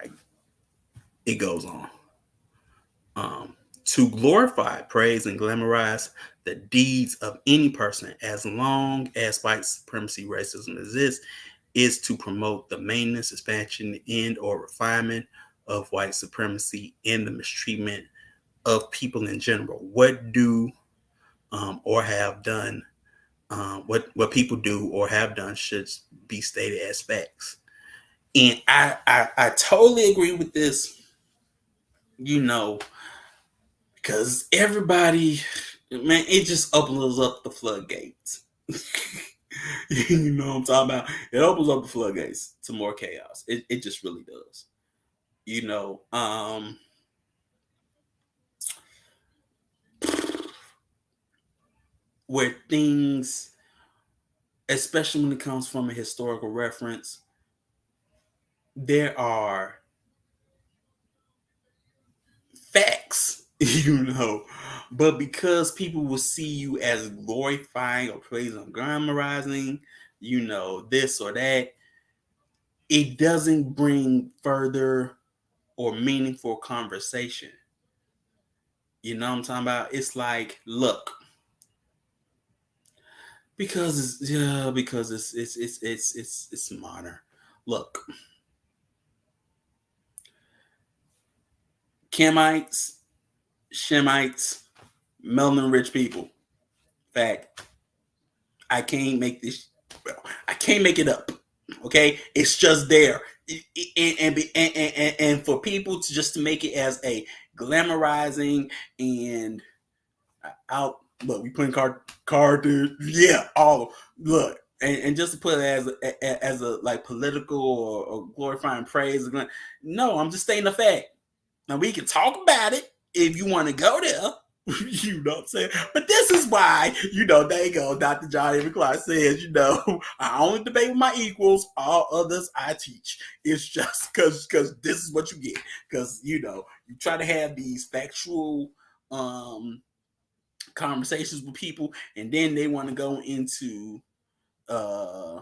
like, it goes on. Um, to glorify, praise, and glamorize the deeds of any person, as long as white supremacy racism exists, is to promote the maintenance, expansion, and or refinement of white supremacy and the mistreatment of people in general. What do or have done, what people do or have done should be stated as facts. And I totally agree with this, you know, because everybody, man, it just opens up the floodgates. You know what I'm talking about? It opens up the floodgates to more chaos. It just really does. You know, where things, especially when it comes from a historical reference, there are facts, but because people will see you as glorifying or praising or glamorizing, this or that, it doesn't bring further or meaningful conversation. You know what I'm talking about? It's like, look, because it's modern. Look, Kemites, Shemites, melanin rich people. Fact. I can't make this. I can't make it up. Okay, it's just there, and for people to just to make it as a glamorizing and out. Look, we playing card, yeah, all look, and just to put it as a like political or glorifying praise. No, I'm just stating the fact. Now we can talk about it if you want to go there. You know what I'm saying? But this is why, there you go. Dr. John Henry Clark says, I only debate with my equals, all others I teach. It's just because this is what you get. Because, you try to have these factual conversations with people, and then they want to go into uh,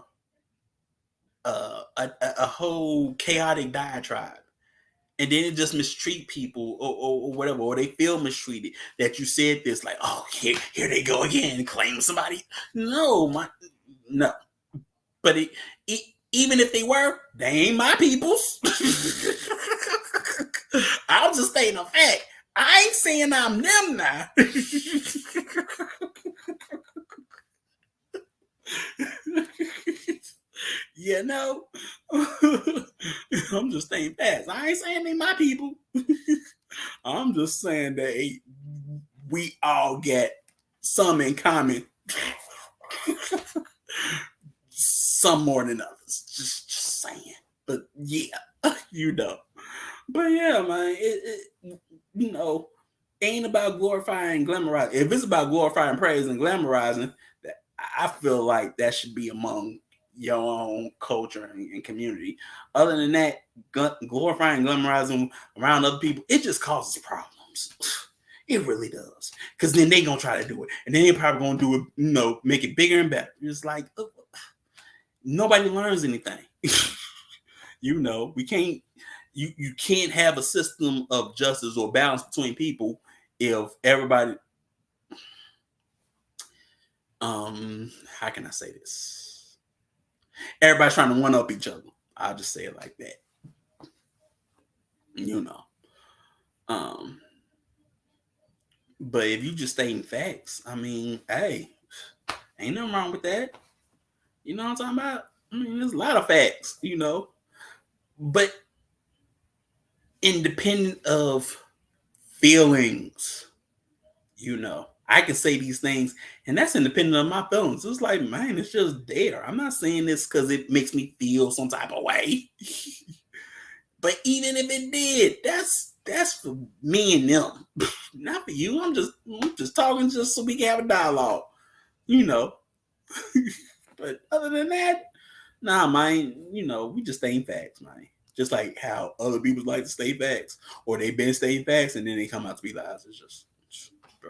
a whole chaotic diatribe, and then it just mistreat people or whatever, or they feel mistreated that you said this, like, oh, here they go again, claiming somebody. No, no. But Even if they were, they ain't my peoples. I'm just stating a fact. I ain't saying I'm them now. You know, I'm just stating facts. I ain't saying they my people. I'm just saying that we all get some in common. Some more than others. Just saying. But yeah, you know. But yeah, man, you know, ain't about glorifying and glamorizing. If it's about glorifying praise and glamorizing, I feel like that should be among your own culture and community. Other than that, glorifying and glamorizing around other people, it just causes problems. It really does. Because then they gonna try to do it. And then they're probably gonna do it, you know, make it bigger and better. It's like nobody learns anything. You know, we can't you can't have a system of justice or balance between people if everybody how can I say this? Everybody's trying to one up each other. I'll just say it like that. You know. But if you just stating facts, I mean, hey, ain't nothing wrong with that. You know what I'm talking about? I mean, there's a lot of facts, you know. But independent of feelings, you know, I can say these things, and that's independent of my feelings. It's like, man, it's just there. I'm not saying this because it makes me feel some type of way. But even if it did, that's for me and them, not for you. I'm just talking just so we can have a dialogue, you know. But other than that, nah, man, you know, we just stating facts, man. Just like how other people like to state facts, or they've been stating facts and then they come out to be lies. It's just, bro.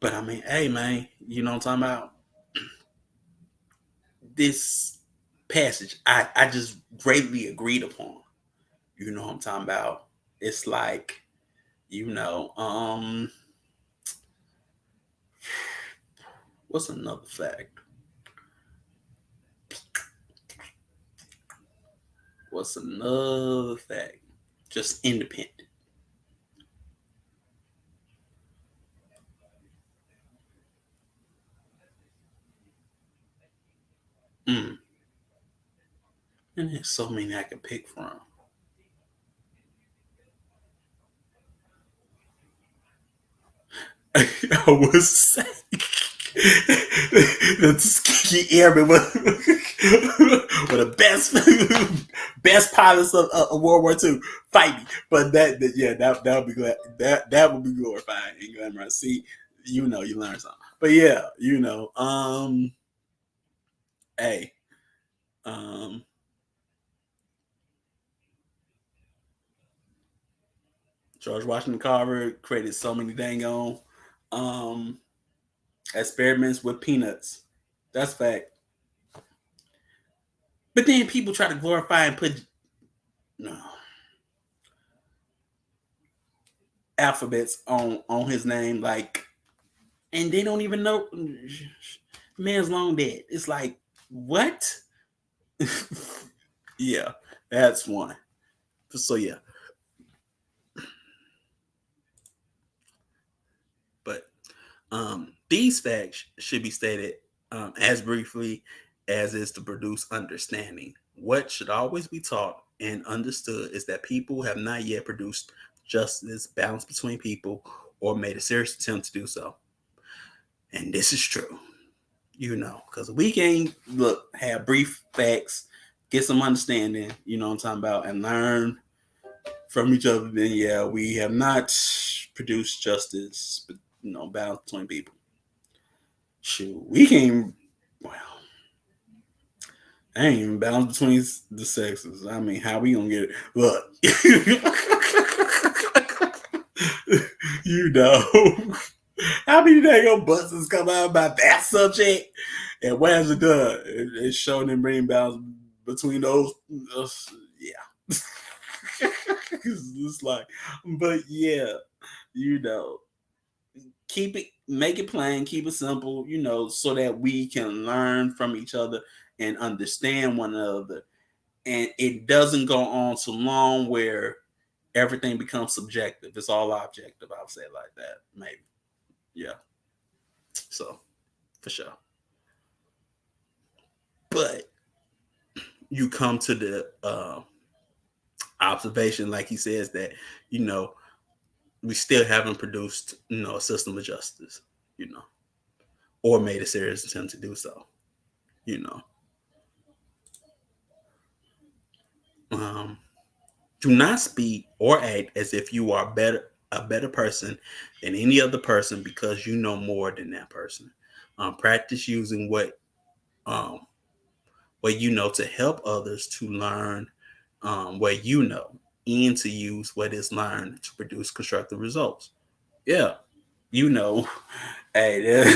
But I mean, hey, man, you know what I'm talking about? This passage, I just greatly agreed upon. You know what I'm talking about? It's like, you know, what's another fact? What's another fact? Just independent. Mm. And there's so many I can pick from. I was saying the Tuskegee Airmen were the best pilots of World War II. Fight me, but that would be glad that would be glorifying and glamorous. See, you know, you learn something. But yeah, you know, hey, um, George Washington Carver created so many dang on um experiments with peanuts. That's fact. But then people try to glorify and put no alphabets on his name, like, and they don't even know man's long dead. It's like what? Yeah, that's one. So yeah, but these facts should be stated as briefly as is to produce understanding. What should always be taught and understood is that people have not yet produced justice, balance between people, or made a serious attempt to do so. And this is true, you know, because we can look, have brief facts, get some understanding, you know what I'm talking about, and learn from each other. Then yeah, we have not produced justice, but you know, balance between people. Shoot, we can't. Well, I ain't even balance between the sexes. I mean, how we gonna get it? Look, you know, how many dang buses come out about that subject? And what has it done? It's shown them bringing balance between those. Yeah, it's like, but yeah, you know. make it plain, keep it simple, so that we can learn from each other and understand one another. And it doesn't go on so long where everything becomes subjective. It's all objective. I'll say it like that. Maybe. Yeah. So for sure. But you come to the observation, like he says, that you know we still haven't produced a system of justice, you know, or made a serious attempt to do so, you know. Um, do not speak or act as if you are a better person than any other person because you know more than that person. Practice using um, what you know to help others to learn what you know and to use what is learned to produce constructive results. Yeah, you know, hey,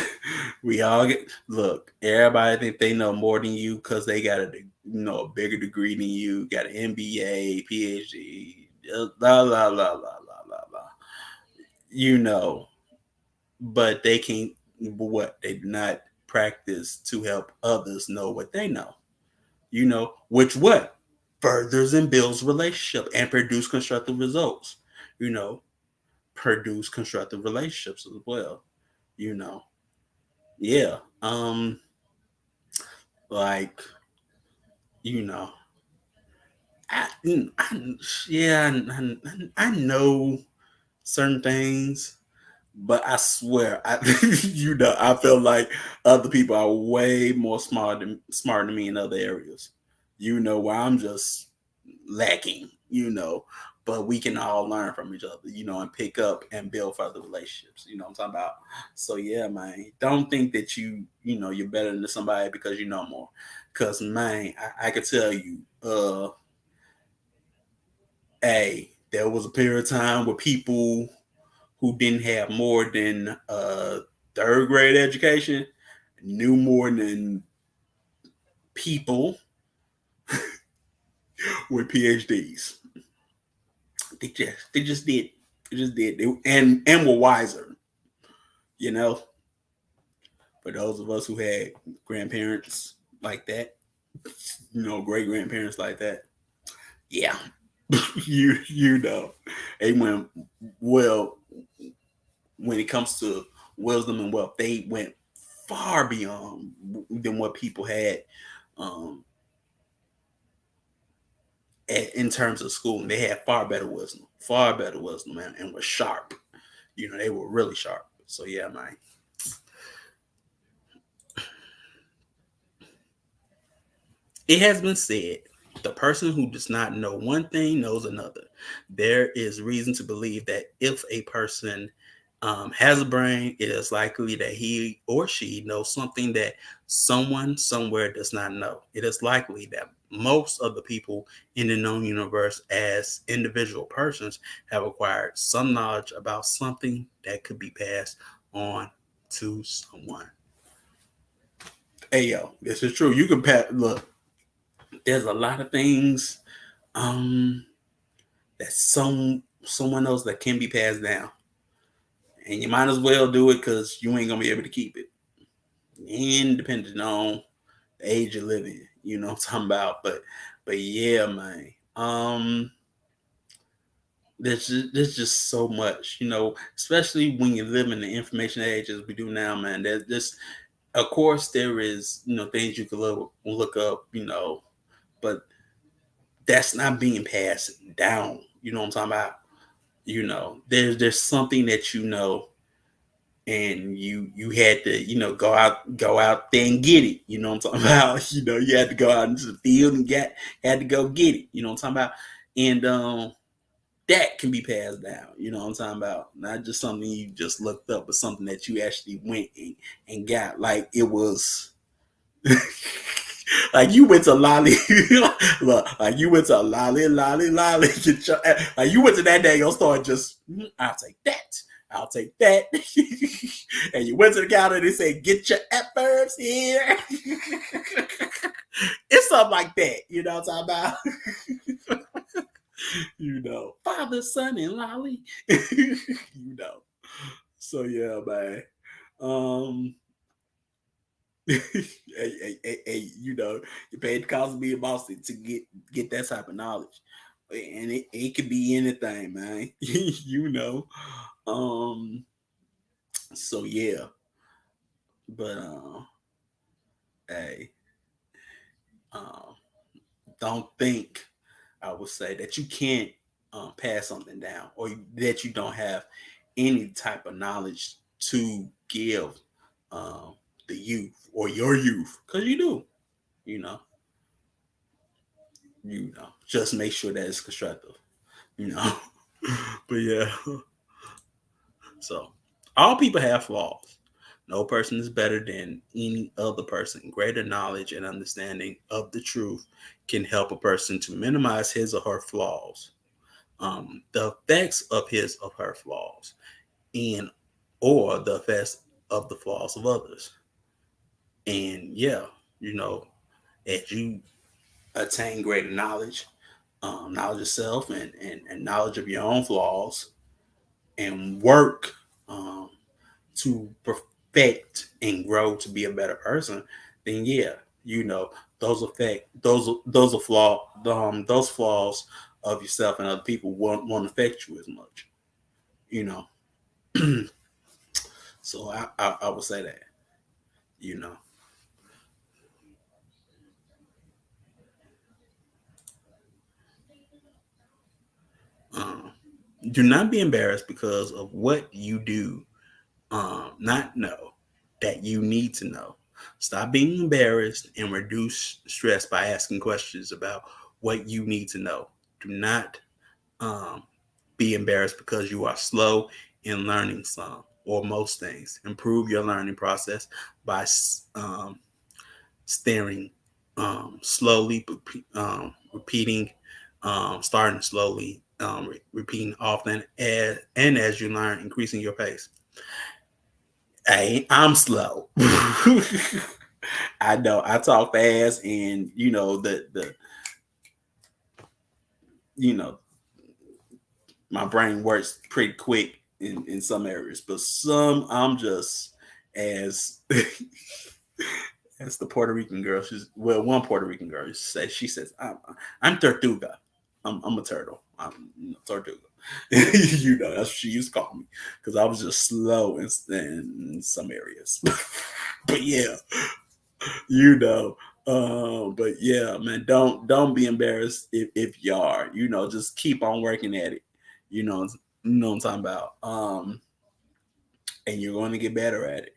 we all look. Everybody think they know more than you because they got a bigger degree than you, got an MBA, PhD, la la la la la la la. You know, but they can't. What they do not practice to help others know what they know. Which what furthers and builds relationship and produce constructive results. You know, produce constructive relationships as well. You know, yeah. Like you know, I, I yeah, I know certain things, but I swear, I feel like other people are way more smarter than me in other areas. Where I'm just lacking. But we can all learn from each other. And pick up and build further relationships. You know what I'm talking about? So yeah, man. Don't think that you're better than somebody because you know more. Cause man, I could tell you, hey, there was a period of time where people who didn't have more than third grade education knew more than people with PhDs. They just did. They just did. And were wiser. You know, for those of us who had grandparents like that, great grandparents like that. Yeah, they went well when it comes to wisdom and wealth. They went far beyond than what people had um, in terms of school. They had far better wisdom, man, and were sharp. They were really sharp. So yeah, man. It has been said, the person who does not know one thing knows another. There is reason to believe that if a person has a brain, it is likely that he or she knows something that someone somewhere does not know. It is likely that most of the people in the known universe as individual persons have acquired some knowledge about something that could be passed on to someone. Hey yo, this is true. You can look, there's a lot of things um that someone knows that can be passed down, and you might as well do it because you ain't gonna be able to keep it, and depending on the age you're living, you know what I'm talking about. But yeah, man. There's just so much, especially when you live in the information age as we do now, man. There's just, of course, there is, things you can look up, but that's not being passed down. You know what I'm talking about? There's something that and you had to go out there and get it. You know what I'm talking about? You had to go out into the field and had to go get it. You know what I'm talking about? And that can be passed down. You know what I'm talking about? Not just something you just looked up, but something that you actually went and got. Like it was like you went to Lolly, look, like you went to Lolly, get your, like you went to that day, your store just, I'll take that. And you went to the counter and they said, get your adverbs here. It's something like that, you know what I'm talking about? Father, son, and Lolly. you know. So yeah, man. Um, you paid the cost of being boss to get that type of knowledge, and it could be anything, man. you know. Um, so yeah, but hey, um, don't think I would say that you can't pass something down or that you don't have any type of knowledge to give um, the youth or your youth because you do, you know, just make sure that it's constructive, you know. But yeah, so all people have flaws. No person is better than any other person. Greater knowledge and understanding of the truth can help a person to minimize his or her flaws, the effects of his or her flaws, and or the effects of the flaws of others. And yeah, you know, as you attain greater knowledge, knowledge of self and knowledge of your own flaws, and work um, to perfect and grow to be a better person, then yeah, you know, those are those flaws of yourself and other people won't affect you as much, you know. So I would say that, you know. Um, do not be embarrassed because of what you do not know that you need to know. Stop being embarrassed and reduce stress by asking questions about what you need to know. Do not um, be embarrassed because you are slow in learning some or most things. Improve your learning process by staring slowly, repeating, starting slowly, repeating often, and as you learn, increasing your pace. Hey, I'm slow. I know I talk fast, and the you know my brain works pretty quick in some areas, but some I'm just as as the Puerto Rican girl. One Puerto Rican girl she says I'm Tortuga. I'm a turtle. I'm Tortuga. That's what she used to call me because I was just slow in some areas. But yeah, you know. But yeah, man, don't be embarrassed if you are. Just keep on working at it. You know what I'm talking about. And you're going to get better at it.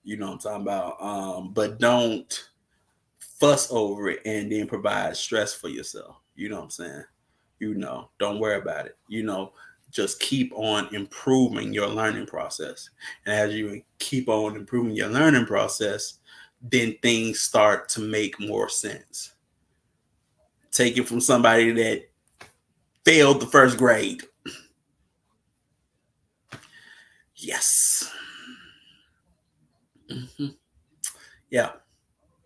You know what I'm talking about. But don't fuss over it and then provide stress for yourself. You know what I'm saying? Don't worry about it. Just keep on improving your learning process. And as you keep on improving your learning process, then things start to make more sense. Take it from somebody that failed the first grade. Yes. Hmm. Yeah.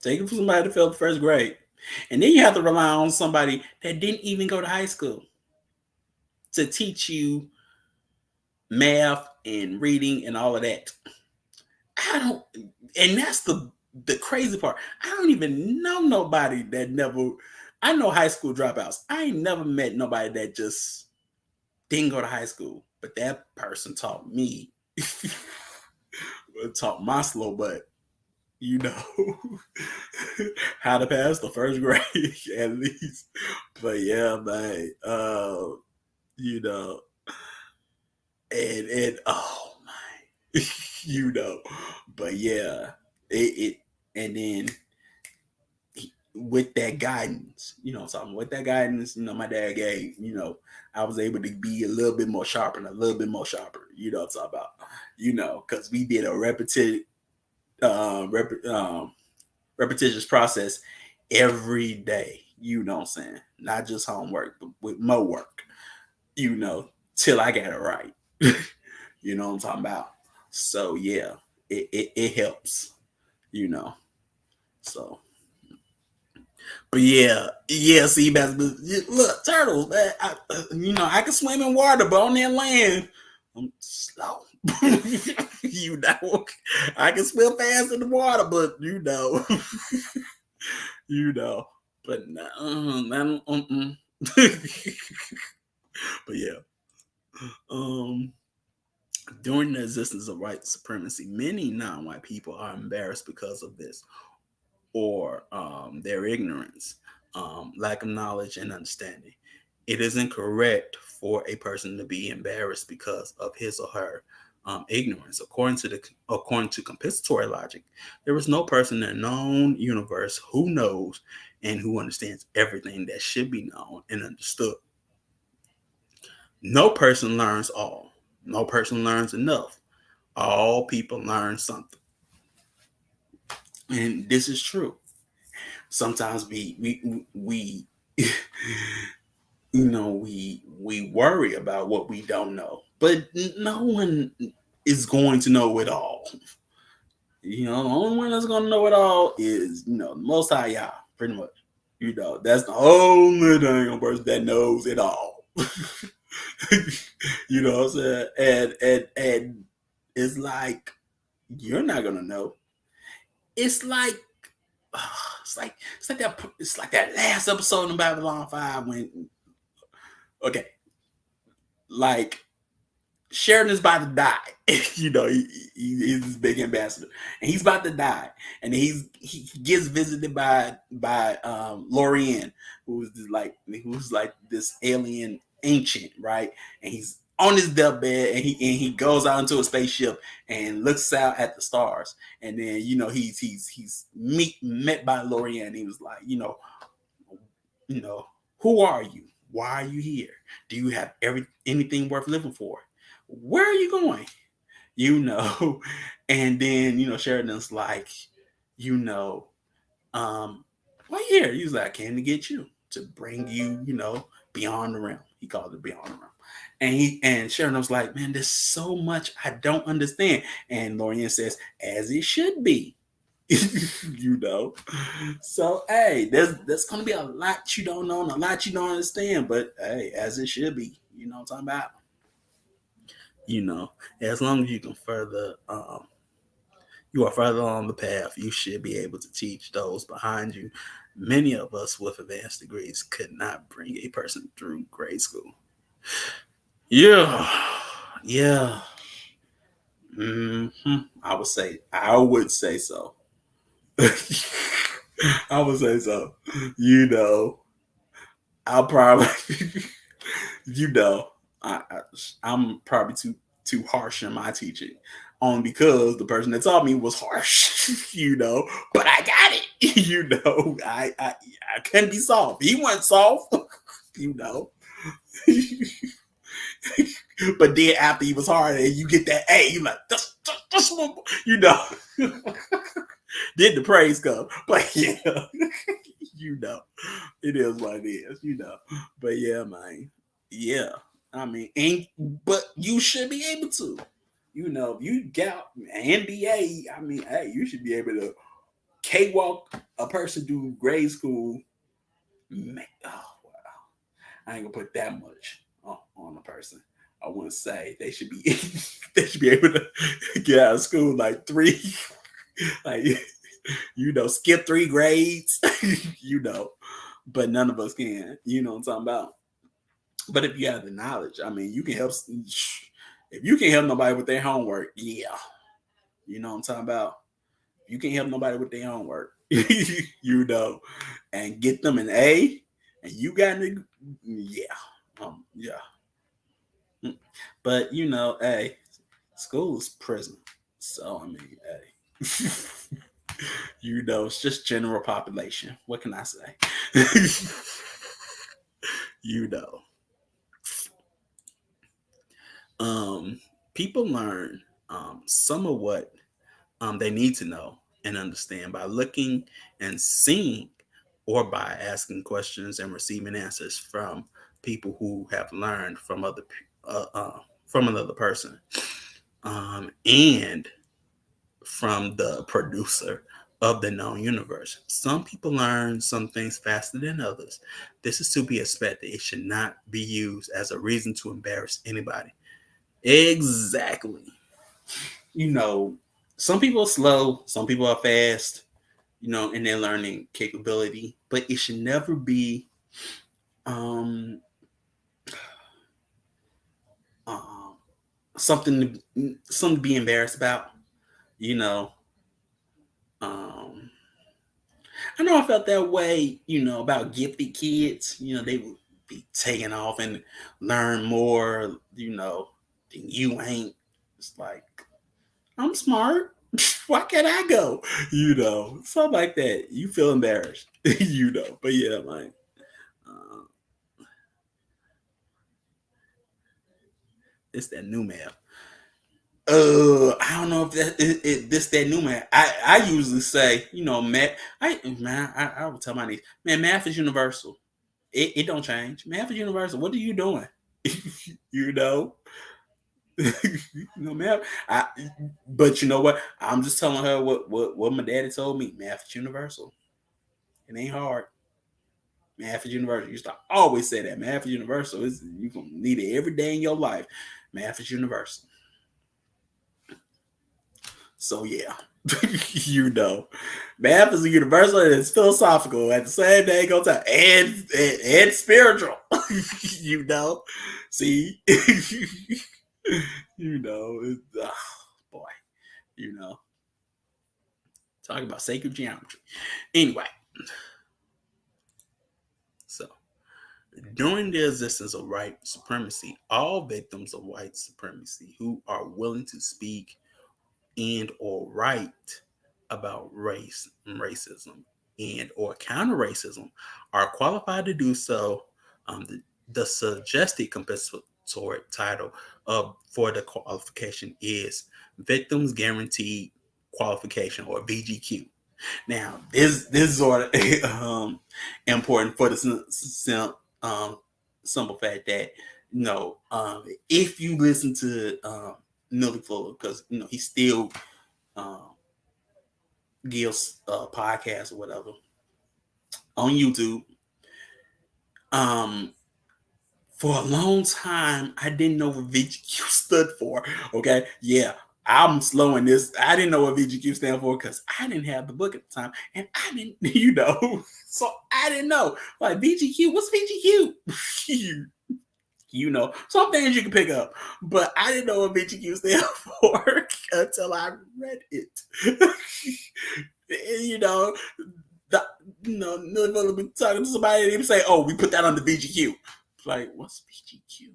Take it from somebody that failed the first grade. And then you have to rely on somebody that didn't even go to high school to teach you math and reading and all of that. I don't, and that's the crazy part. I don't even know nobody that never. I know high school dropouts. I ain't never met nobody that just didn't go to high school, but that person taught me, taught my slow butt, you know, how to pass the first grade at least. But yeah, man, you know, and oh my, you know, but yeah, it and then with that guidance, something with that guidance, my dad gave, I was able to be a little bit more sharper and a little bit more sharper, what I'm talking about, because we did a repetitious process every day, you know what I'm saying? Not just homework, but with more work, till I got it right. You know what I'm talking about? So yeah, it helps, you know. So but yeah, sea bass. But look, turtles, man. I can swim in water, but on that land, I'm slow. You know, I can swim fast in the water, but you know, you know, but no, but yeah, um, during the existence of white supremacy, many non-white people are embarrassed because of this, or their ignorance, lack of knowledge and understanding. It is incorrect for a person to be embarrassed because of his or her ignorance. According to compensatory logic, there is no person in the known universe who knows and who understands everything that should be known and understood. No person learns all. No person learns enough. All people learn something, and this is true. Sometimes we we worry about what we don't know, but no one is going to know it all. The only one that's going to know it all is the Most High Yah, pretty much. That's the only dang person that knows it all. You know what I'm saying? And it's like you're not gonna know. It's like it's like that last episode in Babylon 5 when okay, like Sheridan is about to die. He's this big ambassador, and he's about to die. And he gets visited by Lorian, who's like this alien ancient, right? And he's on his deathbed, and he goes out into a spaceship and looks out at the stars. And then he's met by Lorian. And he was like, you know, who are you? Why are you here? Do you have anything worth living for? Where are you going? You know, and then Sheridan's like, you know, why you here? He's like, I came to get you, to bring you, beyond the realm. He called it beyond the realm. And Sheridan's like, man, there's so much I don't understand. And Lorian says, as it should be. you know. So hey, there's gonna be a lot you don't know and a lot you don't understand, but hey, as it should be. You know what I'm talking about? You know, as long as you are further on the path, you should be able to teach those behind you. Many of us with advanced degrees could not bring a person through grade school. Yeah, yeah. I would say so. I would say so. You know, I'll probably, you know, I'm probably too harsh in my teaching, only because the person that taught me was harsh, But I got it, I couldn't be soft. He wasn't soft, you know. But then after he was hard, and you get that A, you like this one, you know. Did the praise come? But yeah, you know, it is what it is. But yeah, man, yeah. I mean, but you should be able to. You got NBA. I mean, hey, you should be able to cakewalk a person through grade school. Man, oh wow, I ain't gonna put that much on a person. I wouldn't say they should be they should be able to get out of school like three, like skip 3 grades, you know. But none of us can. You know what I'm talking about? But if you have the knowledge, I mean, you can help. If you can't help nobody with their homework, yeah, you know what I'm talking about. You can't help nobody with their homework, and get them an A, and you got yeah, yeah. But hey, school is prison, so I mean, hey, it's just general population. What can I say? you know, um, people learn some of what they need to know and understand by looking and seeing, or by asking questions and receiving answers from people who have learned from another person, and from the producer of the known universe. Some people learn some things faster than others. This is to be expected. It should not be used as a reason to embarrass anybody. Exactly. you know, some people are slow, some people are fast, in their learning capability, but it should never be um, um something to be embarrassed about. You know, um, I know I felt that way, about gifted kids. They would be taking off and learn more, than you ain't. It's like, I'm smart. Why can't I go? Something like that. You feel embarrassed, But yeah, like, uh, it's that new math. I don't know if this that new math. I usually say, math. I would tell my niece, man, math is universal. It don't change. Math is universal. What are you doing? you know, math. But you know what? I'm just telling her what my daddy told me. Math is universal. It ain't hard. Math is universal. You used to always say that. Math is universal. You gonna need it every day in your life. Math is universal. So yeah, math is universal and it's philosophical at the same dang on time, and spiritual. you know, see, boy, you know, talking about sacred geometry. Anyway, so during the existence of white supremacy, all victims of white supremacy who are willing to speak and or write about race and racism and or counter racism are qualified to do so. The suggested compensatory title for the qualification is Victims Guaranteed Qualification, or VGQ. Now, this is sort of important for the simple fact that if you listen to Neely Fuller, because he still um, gives podcasts or whatever on YouTube. Um, for a long time, I didn't know what VGQ stood for. Okay, yeah, I'm slowing this. I didn't know what VGQ stand for because I didn't have the book at the time, and I didn't, so I didn't know. Like, VGQ, what's VGQ? Some things you can pick up, but I didn't know what VGQ stand for until I read it. you know, the, no, be talking to somebody and they say, "Oh, we put that on the VGQ." Like, what's VGQ?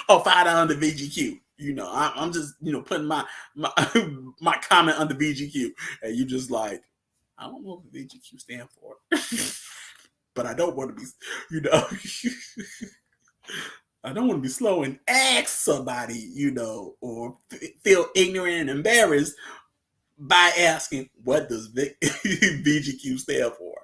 Oh, find out on the VGQ. I'm just putting my my comment on the VGQ, and you just like, I don't know what the VGQ stand for, but I don't want to be, you know. I don't want to be slow and ask somebody, or feel ignorant and embarrassed by asking, what does VGQ stand for?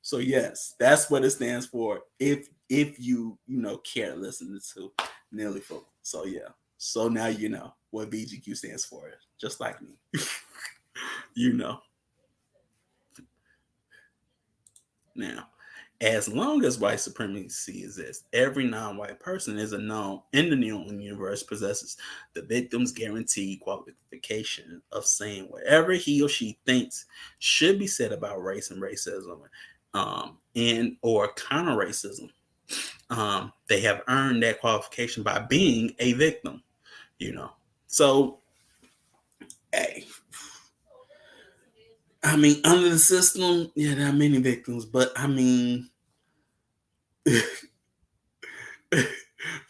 So yes, that's what it stands for. If you care to listen to Neely Folk. So yeah. So now you know what VGQ stands for, just like me. you know. Now, as long as white supremacy exists, every non-white person is a known in the known universe possesses the victim's guaranteed qualification of saying whatever he or she thinks should be said about race and racism, and or counter racism. They have earned that qualification by being a victim. So, hey, I mean, under the system, yeah, there are many victims, but I mean,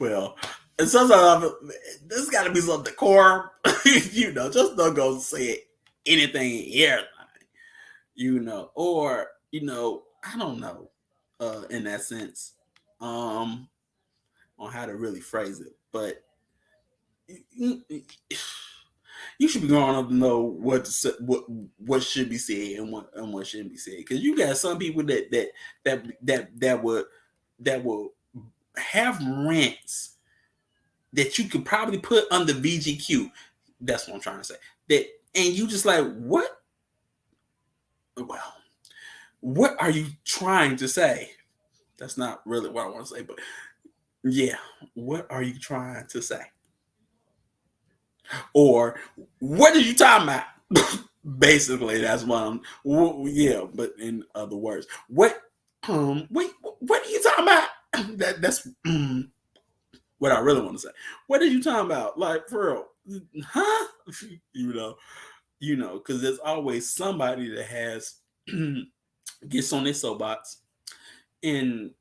well, and sometimes there's got to be some decorum, just don't go say anything here, or I don't know, in that sense, on how to really phrase it, but you should be growing up to know what to say, what should be said and what shouldn't be said. Because you got some people that will have rants that you could probably put under VGQ. That's what I'm trying to say. That and you just like, what? Well, what are you trying to say? That's not really what I want to say, but Yeah. What are you trying to say? Or what are you talking about? Basically, that's what yeah, but in other words, wait, what are you talking about? That's what I really want to say. What are you talking about? Like, for real, huh? you know, because there's always somebody that has gets on their soapbox and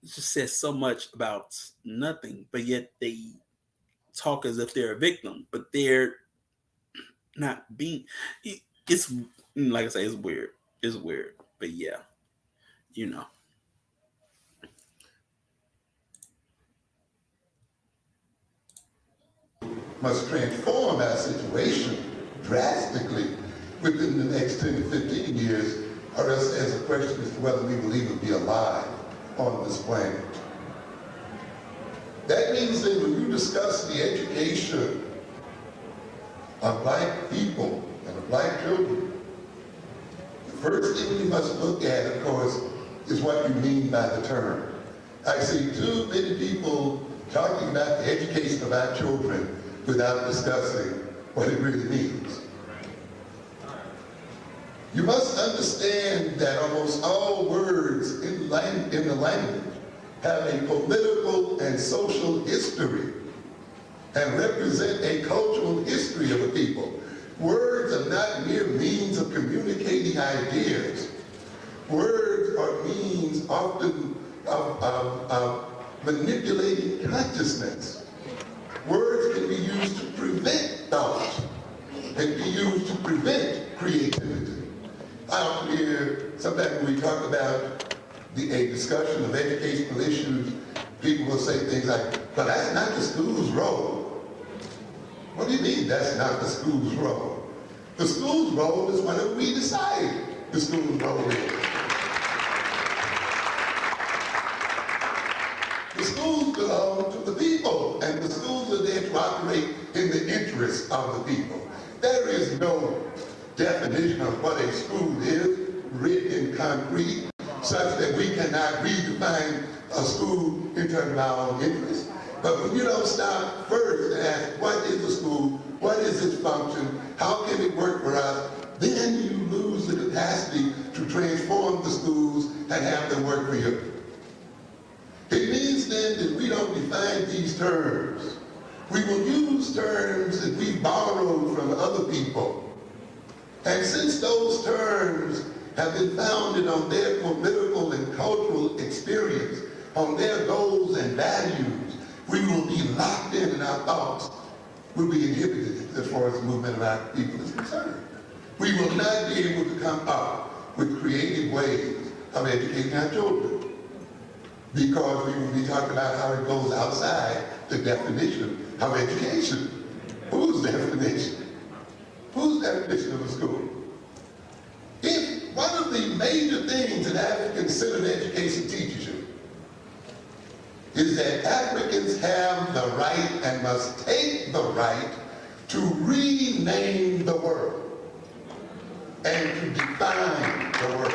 just says so much about nothing, but yet they talk as if they're a victim, but they're not being. It's like I say, it's weird. It's weird, but yeah, you know. Must transform our situation drastically within the next 10 to 15 years, or else there's a question as to whether we will even be alive on this planet. That means that when you discuss the education of black people and of black children, the first thing you must look at, of course, is what you mean by the term. I see too many people talking about the education of our children without discussing what it really means. You must understand that almost all words in the language have a political and social history and represent a cultural history of a people. Words are not mere means of communicating ideas. Words are means often of manipulating consciousness. Words can be used to prevent thought, can be used to prevent creativity. I often hear, sometimes when we talk about a discussion of educational issues, people will say things like, but that's not the school's role. What do you mean that's not the school's role? The school's role is whatever we decide the school's role is. The schools belong to the people, and the schools are there to operate in the interest of the people. There is no definition of what a school is written in concrete, such that we cannot redefine a school in terms of our own interest. But when you don't stop first and ask, what is a school? What is its function? How can it work for us? Then you lose the capacity to transform the schools and have them work for you. It means then that we don't define these terms. We will use terms that we borrowed from other people. And since those terms have been founded on their political and cultural experience, on their goals and values, we will be locked in and our thoughts will be inhibited as far as the movement of our people is concerned. We will not be able to come up with creative ways of educating our children, because we will be talking about how it goes outside the definition of education. Whose definition? Whose definition of a school? If one of the major things that African centered education teaches you is that Africans have the right and must take the right to rename the world and to define the world.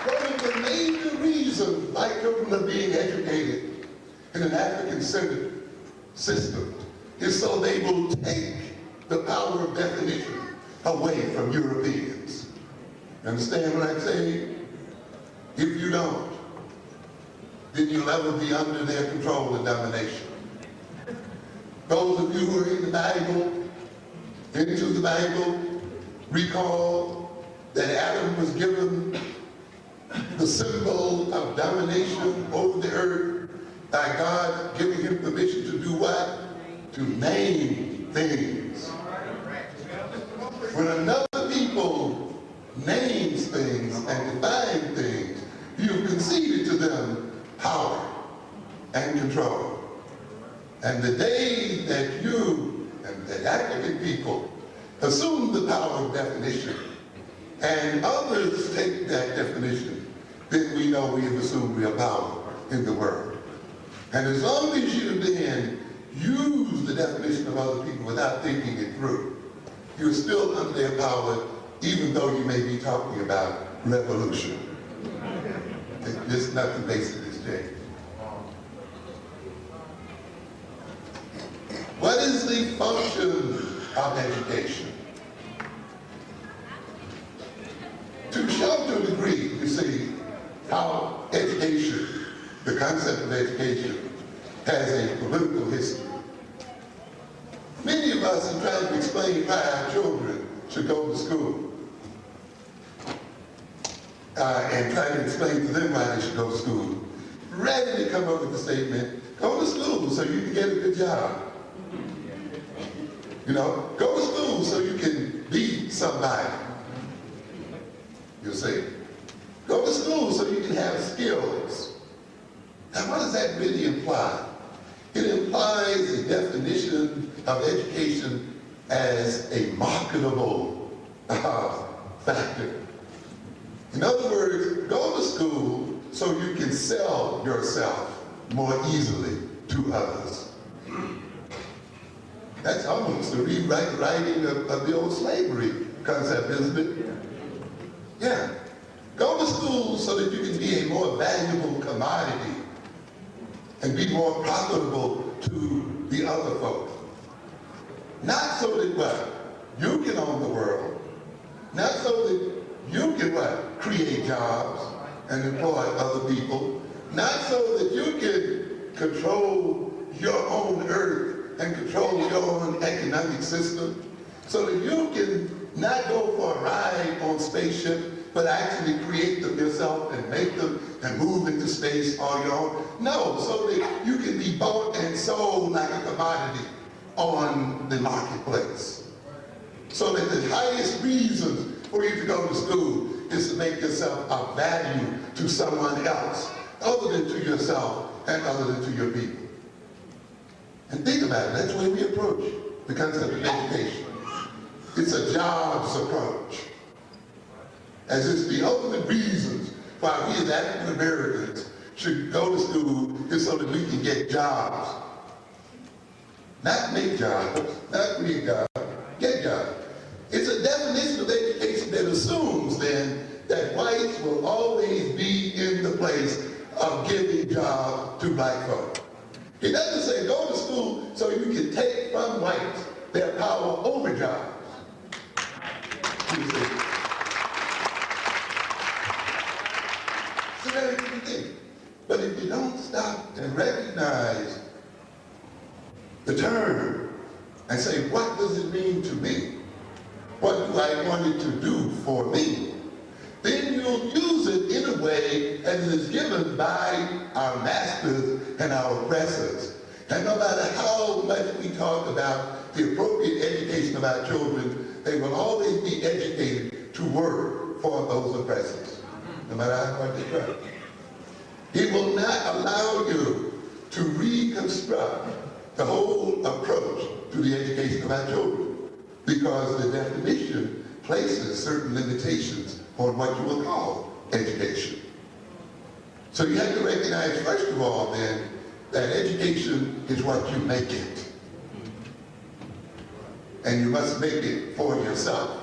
One of the major reasons black children are being educated in an African-centered system is so they will take the power of definition away from Europeans. You understand what I'm saying? If you don't, then you'll never be under their control and domination. Those of you who are in the Bible, into the Bible, recall that Adam was given the symbol of domination over the earth by God giving him permission to do what? To name things. When another people names things and define things, you've conceded to them power and control. And the day that you and the African people assume the power of definition and others take that definition, then we know we have assumed real power in the world. And as long as you then use the definition of other people without thinking it through, you're still under their power, even though you may be talking about revolution. There's nothing basic as Jay. What is the function of education? To show to a degree, you see, how education, the concept of education, has a political history. Many of us are trying to explain why our children should go to school. And trying to explain to them why they should go to school. Rather than come up with the statement, go to school so you can get a good job. You know, go to school so you can be somebody. You'll say, go to school so you can have skills. Now what does that really imply? It implies a definition of education as a marketable factor. In other words, go to school so you can sell yourself more easily to others. That's almost the rewriting of the old slavery concept, isn't it? Yeah. Go to school so that you can be a more valuable commodity and be more profitable to the other folk. Not so that what? You can own the world. Not so that you can what? Create jobs and employ other people. Not so that you can control your own earth and control your own economic system. So that you can not go for a ride on spaceship, but actually create them yourself and make them and move into space on your own. No, so that you can be bought and sold like a commodity on the marketplace. So that the highest reason for you to go to school is to make yourself of value to someone else, other than to yourself and other than to your people. And think about it, that's the way we approach the concept of education. It's a jobs approach. As it's the ultimate reasons why we as African Americans should go to school is so that we can get jobs. Not make jobs, not create jobs, get jobs. It's a definition of education that assumes then that whites will always be in the place of giving jobs to black folk. It doesn't say go to school so you can take from whites their power over jobs. You see? It's a very different thing. But if you don't stop and recognize the term and say, what does it mean to me? What do I want it to do for me? Then you'll use it in a way as it is given by our masters and our oppressors. And no matter how much we talk about the appropriate education of our children, they will always be educated to work for those oppressors, no matter how hard they try. It will not allow you to reconstruct the whole approach to the education of our children, because the definition places certain limitations on what you will call education. So you have to recognize, first of all, then, that education is what you make it. And you must make it for yourself.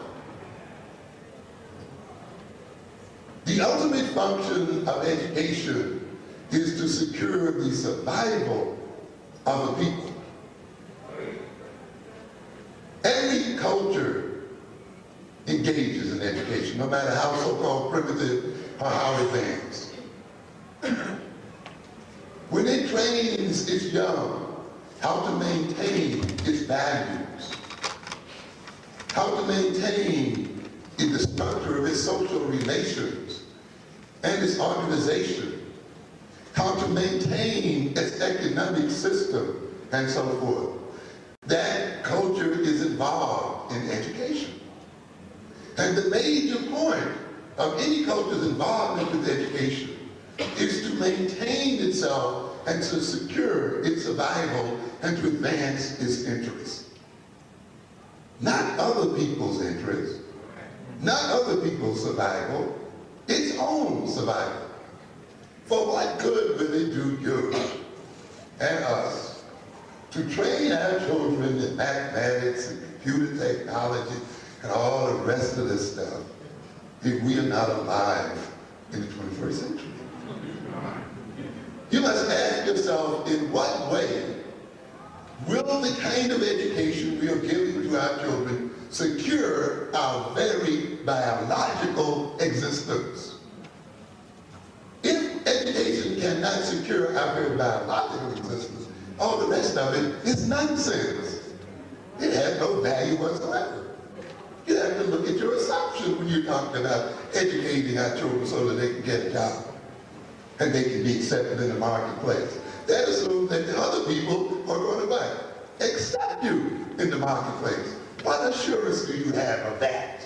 The ultimate function of education is to secure the survival of a people. Every culture engages in education, no matter how so-called primitive or how advanced. When it trains its young how to maintain its values, how to maintain in the structure of its social relations and its organization, how to maintain its economic system and so forth, that culture is involved in education. And the major point of any culture's involvement with education is to maintain itself and to secure its survival and to advance its interests. Not other people's interests, not other people's survival, its own survival. For what good will it do you and us to train our children in mathematics and computer technology and all the rest of this stuff if we are not alive in the 21st century? yourself, in what way will the kind of education we are giving to our children secure our very biological existence? If education cannot secure our very biological existence, all the rest of it is nonsense. It has no value whatsoever. You have to look at your assumptions when you're talking about educating our children so that they can get a job and they can be accepted in the marketplace. That assumes that the other people are going to accept you in the marketplace. What assurance do you have of that?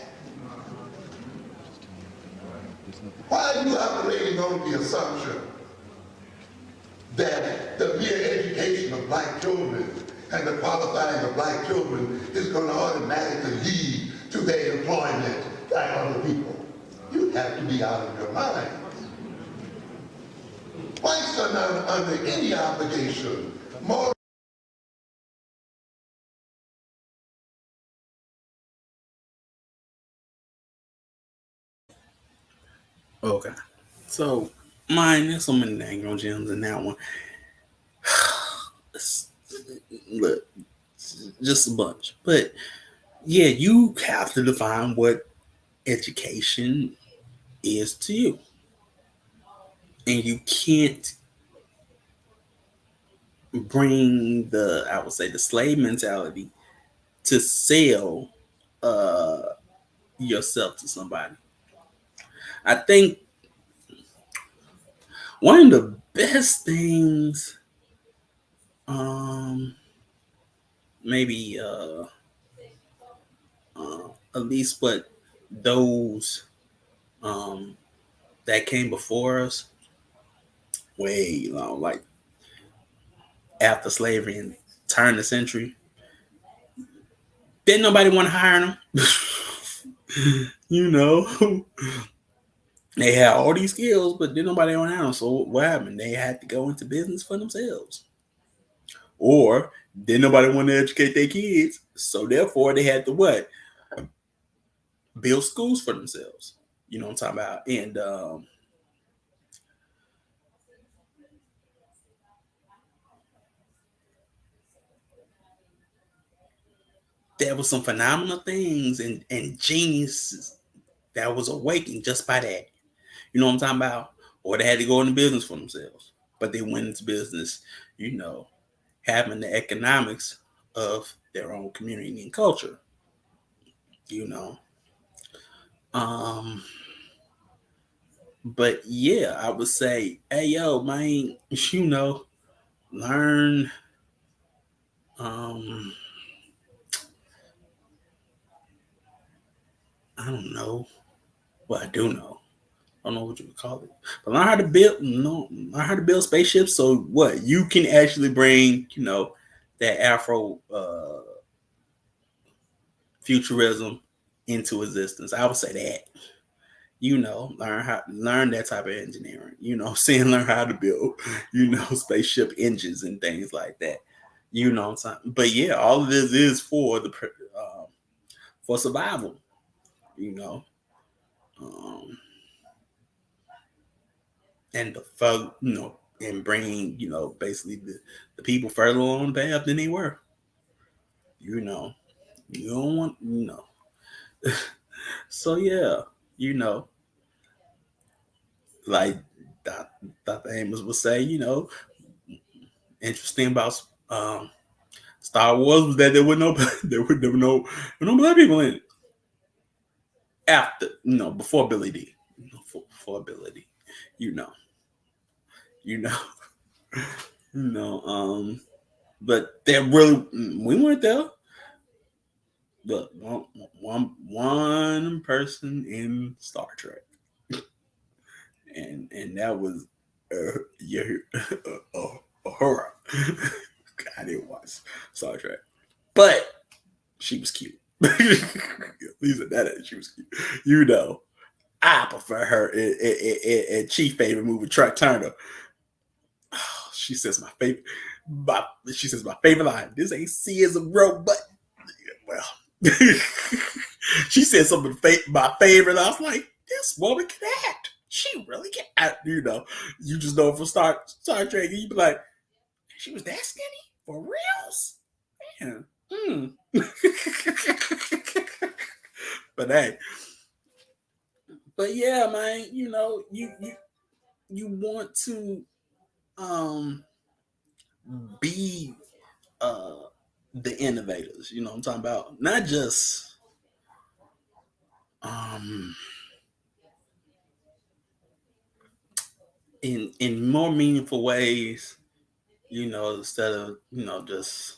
Why are you operating on the assumption that the mere education of black children and the qualifying of black children is going to automatically lead to their employment by other people? You have to be out of your mind. Whites are not under any obligation, moral. Okay. So mine, there's so many dang gems in that one. Look, just a bunch. But yeah, you have to define what education is to you. And you can't bring the, I would say, the slave mentality to sell uh yourself to somebody. I think one of the best things, um maybe at least what those that came before us, way long, like after slavery and turn the century, didn't nobody want to hire them. you know, they had all these skills, but didn't nobody want to hire them. So what happened? They had to go into business for themselves, or didn't nobody want to educate their kids. So therefore, they had to what? Build schools for themselves. You know what I'm talking about? And there was some phenomenal things and geniuses that was awakened just by that. You know what I'm talking about? Or they had to go into business for themselves. But they went into business, you know, having the economics of their own community and culture, you know. Um, but yeah, I would say, hey yo, man, you know, learn um I don't know. Well, I do know. I don't know what you would call it. But learn how to build, learn how to build spaceships. So what you can actually bring, you know, that Afro futurism into existence. I would say that. You know, learn that type of engineering. You know, saying learn how to build, you know, spaceship engines and things like that. You know what I'm saying? But yeah, all of this is for the for survival. You know, um, and the you know, and bringing, you know, basically the people further along the path than they were. You know, you don't want, you know. So yeah, you know, like Dr. Amos would say, you know, interesting about Star Wars was that there were no there were no black people in it. After, you know, before Billy D, before Billy D, you know, you know, you know. But there really, we weren't there. But one person in Star Trek, and that was yeah, horror. I didn't watch Star Trek, but she was cute. At least at that, she was cute. You know, I prefer her in Chief favorite movie, Truck Turner. Oh, she says my favorite. She says my favorite line. This ain't C as a robot. Well, she said something my favorite. I was like, this woman can act. She really can act. You know, you just know from Star Trek, you be like, She was that skinny for reals? Man. Hmm. But hey, but yeah, man, you want to um be uh the innovators, you know what I'm talking about? Not just um in more meaningful ways, instead of, just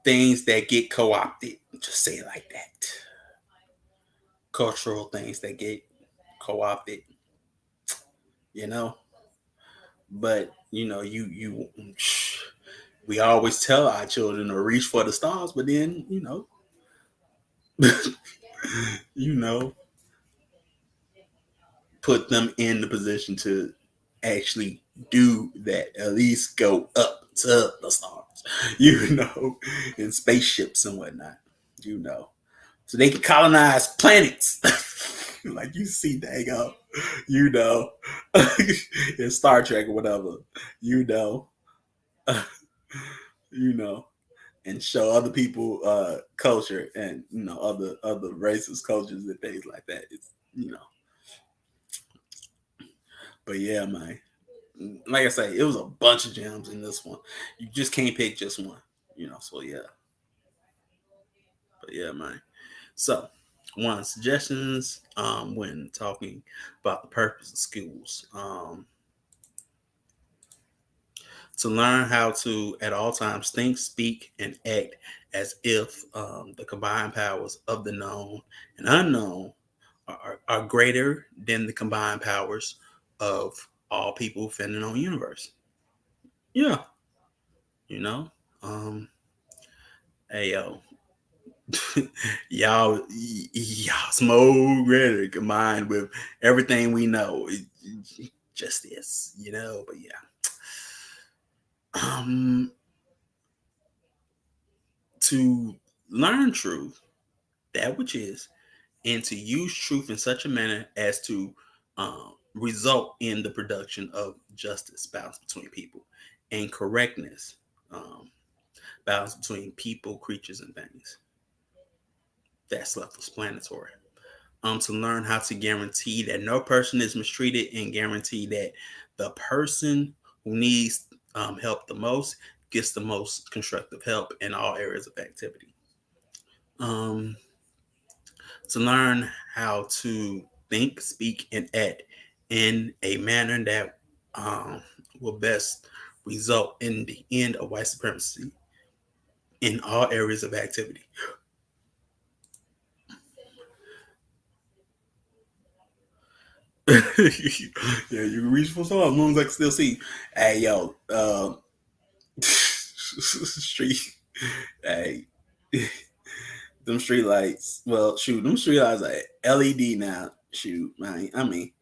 things that get co-opted. Just say it like that. Cultural things that get co-opted, you know. But we always tell our children to reach for the stars, but then you know, put them in the position to actually do that. At least go up to the stars, in spaceships and whatnot, so they can colonize planets. Like you see, dang up, you know, in Star Trek or whatever, you know, you know, and show other people culture and other races, cultures, and things like that. It's but yeah, man. Like I say, it was a bunch of gems in this one. You just can't pick just one, So yeah, but yeah, man. So, one suggestions when talking about the purpose of schools, to learn how to at all times think, speak, and act as if the combined powers of the known and unknown are greater than the combined powers of all people within the known universe. Yeah, you know. Um, hey yo, y'all smoke greater combined with everything we know. Just this, But yeah, to learn truth, that which is, and to use truth in such a manner as to result in the production of justice, balance between people, and correctness, um, balance between people, creatures, and things. That's self-explanatory. To learn how to guarantee that no person is mistreated and guarantee that the person who needs help the most gets the most constructive help in all areas of activity. Um, to learn how to think, speak, and act in a manner that um, will best result in the end of white supremacy in all areas of activity. Yeah, you can reach for some as long as I can still see. Hey, yo, street, hey, them street lights. Well, shoot, them street lights are LED now. Shoot, man. I mean,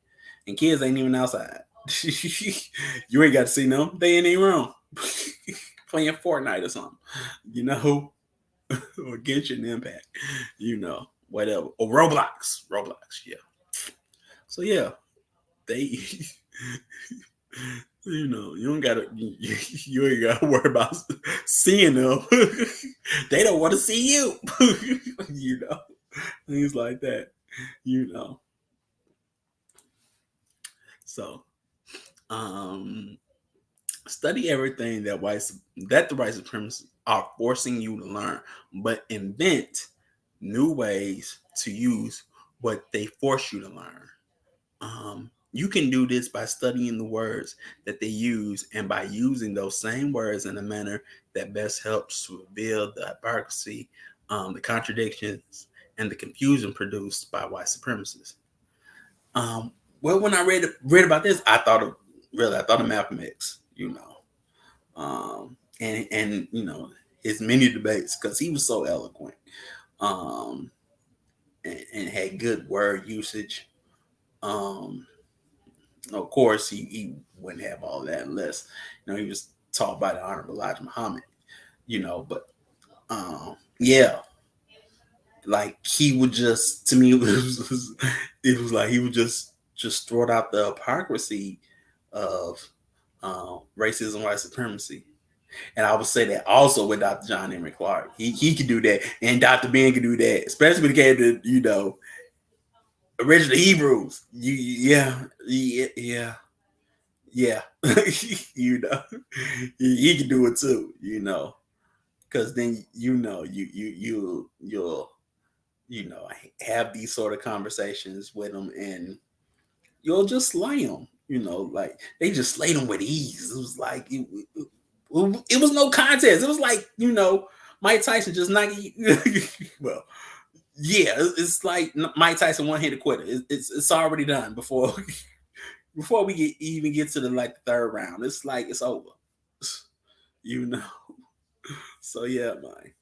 and kids ain't even outside. You ain't got to see them. They in their room playing Fortnite or something, or Genshin Impact, whatever. Or Roblox. Roblox, yeah. So, yeah, they, you don't gotta, you ain't gotta worry about seeing them. They don't want to see you, things like that, you know. So, um, study everything that the white supremacists are forcing you to learn, but invent new ways to use what they force you to learn. You can do this by studying the words that they use and by using those same words in a manner that best helps to reveal the hypocrisy, the contradictions, and the confusion produced by white supremacists. Um, well, when I read about this, I thought of Malcolm X, and his many debates because he was so eloquent, um, and had good word usage. Um, of course, he wouldn't have all that unless he was taught by the Honorable Elijah Muhammad. But yeah, like he would just to me it was like he would just throw out the hypocrisy of racism, white supremacy. And I would say that also with Dr. John Henry Clark. He can do that. And Dr. Ben can do that. Especially when it came to, original Hebrews. Yeah. you know. He can do it too. Because then you'll have these sort of conversations with them, and you'll just slay them. Like they just slayed them with ease. It was like it was no contest. It was like Mike Tyson just knocking you. Well, yeah, it's like Mike Tyson one-handed quitter. It's already done before before we even get to the third round. It's like it's over. you know. So yeah, man.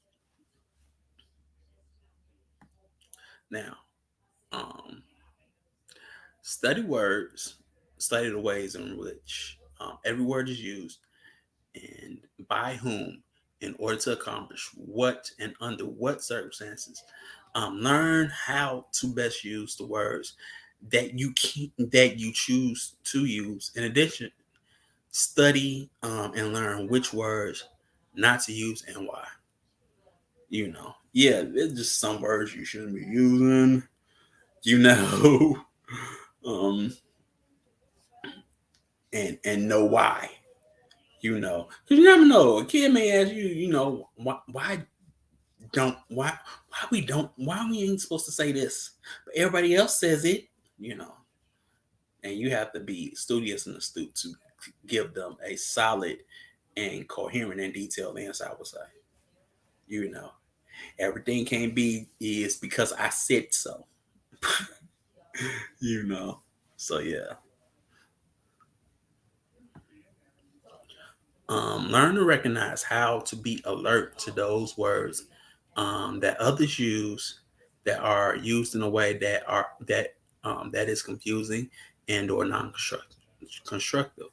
Now, um, study words, study the ways in which every word is used and by whom in order to accomplish what and under what circumstances. Learn how to best use the words that you choose to use. In addition, study and learn which words not to use and why. Yeah, there's just some words you shouldn't be using. You know, um, and know why. Because you never know. A kid may ask you, why don't why we ain't supposed to say this, but everybody else says it. You know, and you have to be studious and astute to give them a solid and coherent and detailed answer. I would say, you know, everything can't be is because I said so. you know, so yeah. Learn to recognize how to be alert to those words that others use that are used in a way that is confusing and or non-constructive.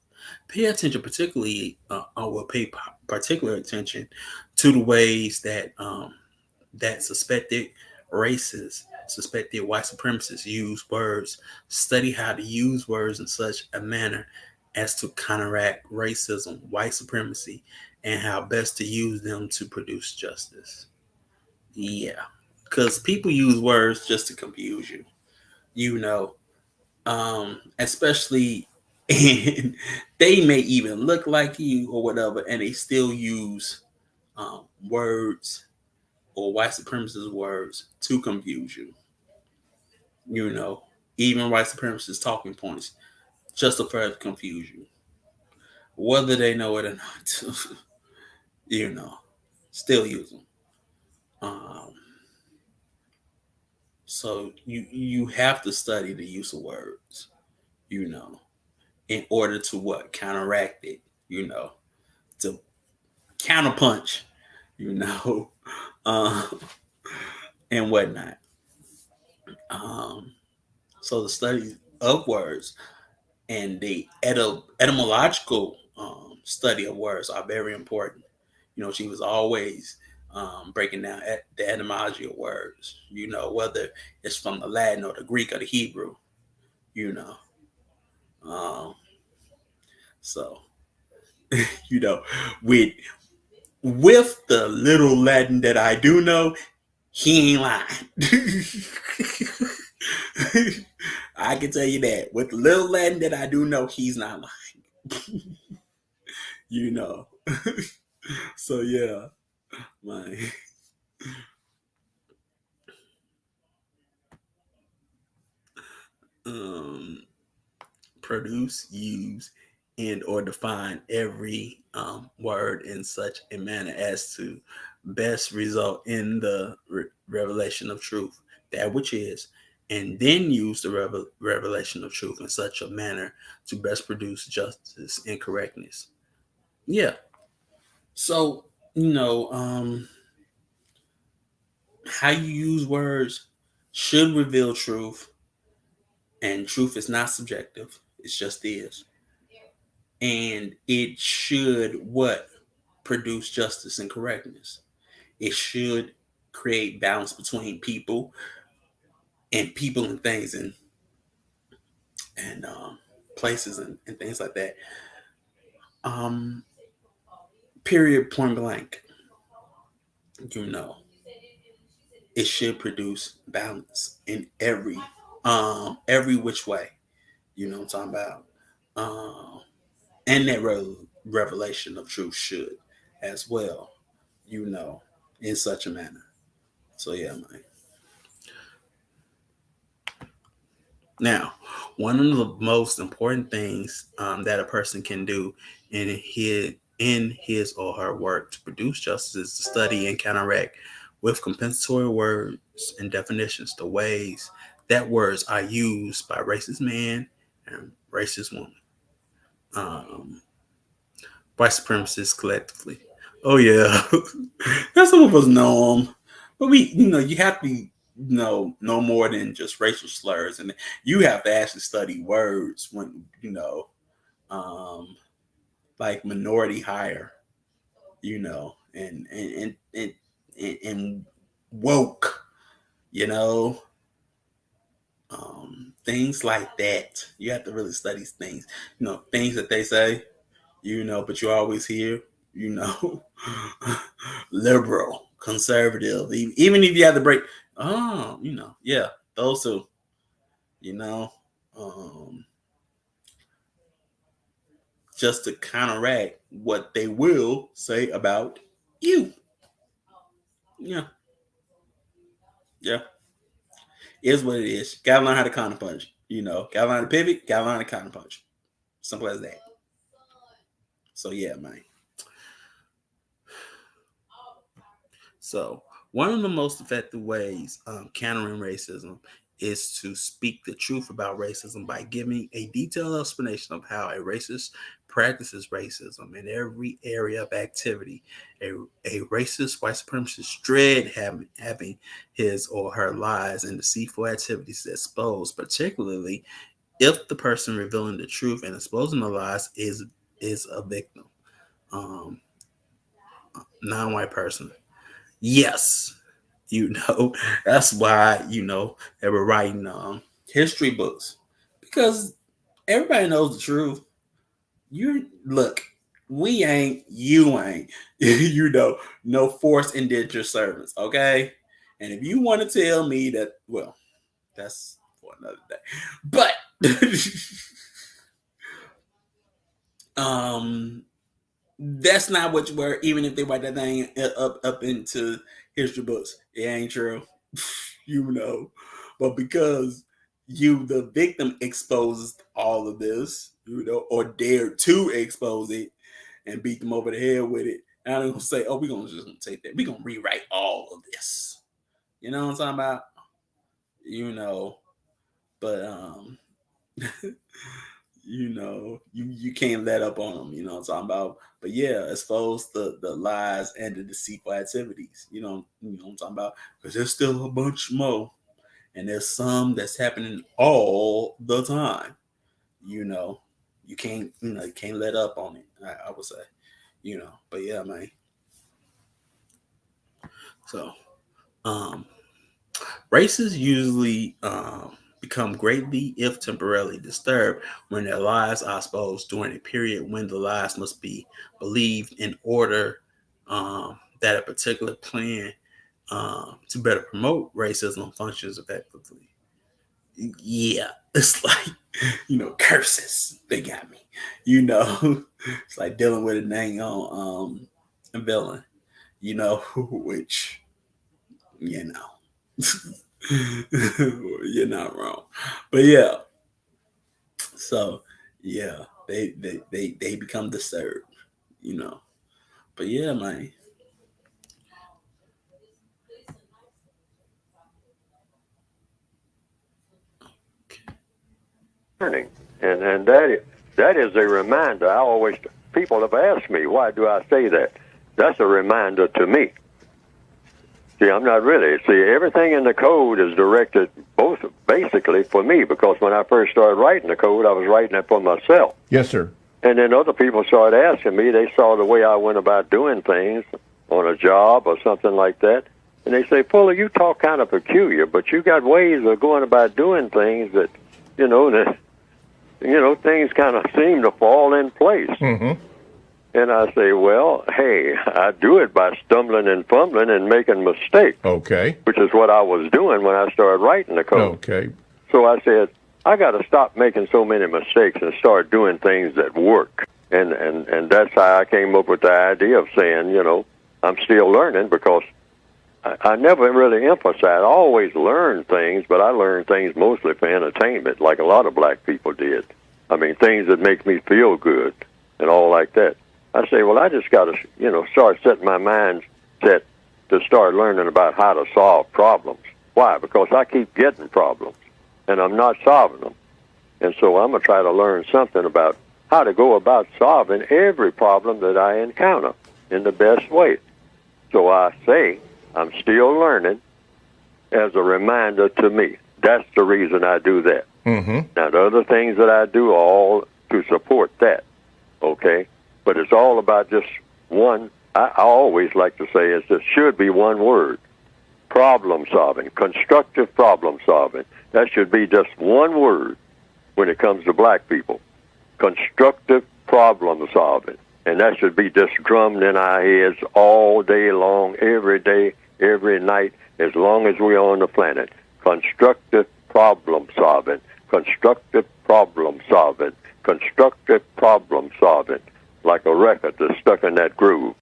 Pay attention, particularly, I will pay particular attention to the ways that suspected white supremacists use words. Study how to use words in such a manner as to counteract racism, white supremacy, and how best to use them to produce justice. Yeah, because people use words just to confuse you. You know, Especially, and they may even look like you or whatever, and they still use words or white supremacist words to confuse you. You know, Even white supremacist talking points just to further confuse you, whether they know it or not. you know, Still use them. Um, so you have to study the use of words. You know, in order to what counteract it. To counterpunch. You know, uh, and whatnot. Um, so the study of words and the etymological study of words are very important. She was always breaking down the etymology of words. Whether it's from the Latin or the Greek or the Hebrew. You know, um, so you know, with the little Latin that I do know, he ain't lying. I can tell you that with the little Latin that I do know, he's not lying. you know. So yeah, my um, produce, use, and or define every word in such a manner as to best result in the revelation of truth, that which is, and then use the revelation of truth in such a manner to best produce justice and correctness. Yeah. So, how you use words should reveal truth, and truth is not subjective. It just is. And it should what? Produce justice and correctness. It should create balance between people and things and places and things like that. Um, period, point blank, it should produce balance in every which way. You know what I'm talking about? And that revelation of truth should as well, in such a manner. So yeah, man. Now, one of the most important things that a person can do in his or her work to produce justice is to study and counteract with compensatory words and definitions the ways that words are used by racist men and racist women, white supremacists collectively. Oh yeah, that's some of us know them, but you have to know no more than just racial slurs, and you have to actually study words when um, like minority hire, and woke, you know, things like that. You have to really study things, things that they say, but you always hear, you know, liberal, conservative, even if you have to break, yeah, those two, you know, um, just to counteract what they will say about you. Yeah, yeah, is what it is. Gotta learn how to counter punch. Gotta learn how to pivot. Gotta learn how to counter punch. Simple as that. So yeah, man. So one of the most effective ways countering racism is to speak the truth about racism by giving a detailed explanation of how a racist practices racism in every area of activity. A racist white supremacist dread having his or her lies and deceitful activities exposed, particularly if the person revealing the truth and exposing the lies is a victim, non-white person. Yes, that's why they were writing history books, because everybody knows the truth. You look, we ain't, you ain't, no forced indentured servants, okay? And if you want to tell me that, well, that's for another day. But that's not what you were. Even if they write that thing up into history books, it ain't true. But because the victim exposed all of this, or dared to expose it and beat them over the head with it, and I'm gonna say, oh, we're gonna just take that. We're gonna rewrite all of this. You know what I'm talking about? But you can't let up on them, what I'm talking about. But yeah, expose the lies and the deceitful activities, what I'm talking about, because there's still a bunch more, and there's some that's happening all the time. You can't let up on it, I would say, but yeah, man. So races usually become greatly, if temporarily, disturbed when their lives are exposed during a period when the lies must be believed in order that a particular plan to better promote racism functions effectively. Yeah, it's like, curses. They got me. It's like dealing with a dang on a villain, which, you're not wrong. But yeah, so yeah, they become disturbed, you know. But yeah, man. And that is a reminder. People have asked me, why do I say that? That's a reminder to me. See, I'm not really. See, everything in the code is directed both basically for me, because when I first started writing the code, I was writing it for myself. Yes, sir. And then other people started asking me. They saw the way I went about doing things on a job or something like that. And they say, Fuller, you talk kind of peculiar, but you got ways of going about doing things that, things kind of seem to fall in place. Mm-hmm. And I say, well, hey, I do it by stumbling and fumbling and making mistakes. Okay. Which is what I was doing when I started writing the code. Okay. So I said, I got to stop making so many mistakes and start doing things that work. And that's how I came up with the idea of saying, you know, I'm still learning, because I never really emphasized. I always learned things, but I learned things mostly for entertainment, like a lot of black people did. I mean, things that make me feel good and all like that. I say, well, I just got to, you know, start setting my mind set to start learning about how to solve problems. Why? Because I keep getting problems, and I'm not solving them. And so I'm going to try to learn something about how to go about solving every problem that I encounter in the best way. So I say, I'm still learning as a reminder to me. That's the reason I do that. Mm-hmm. Now, the other things that I do are all to support that, okay? But it's all about just one. I always like to say it should be one word: problem solving, constructive problem solving. That should be just one word when it comes to black people: constructive problem solving. And that should be just drummed in our heads all day long, every day, every night, as long as we're on the planet. Constructive problem solving, constructive problem solving, constructive problem solving, like a record that's stuck in that groove.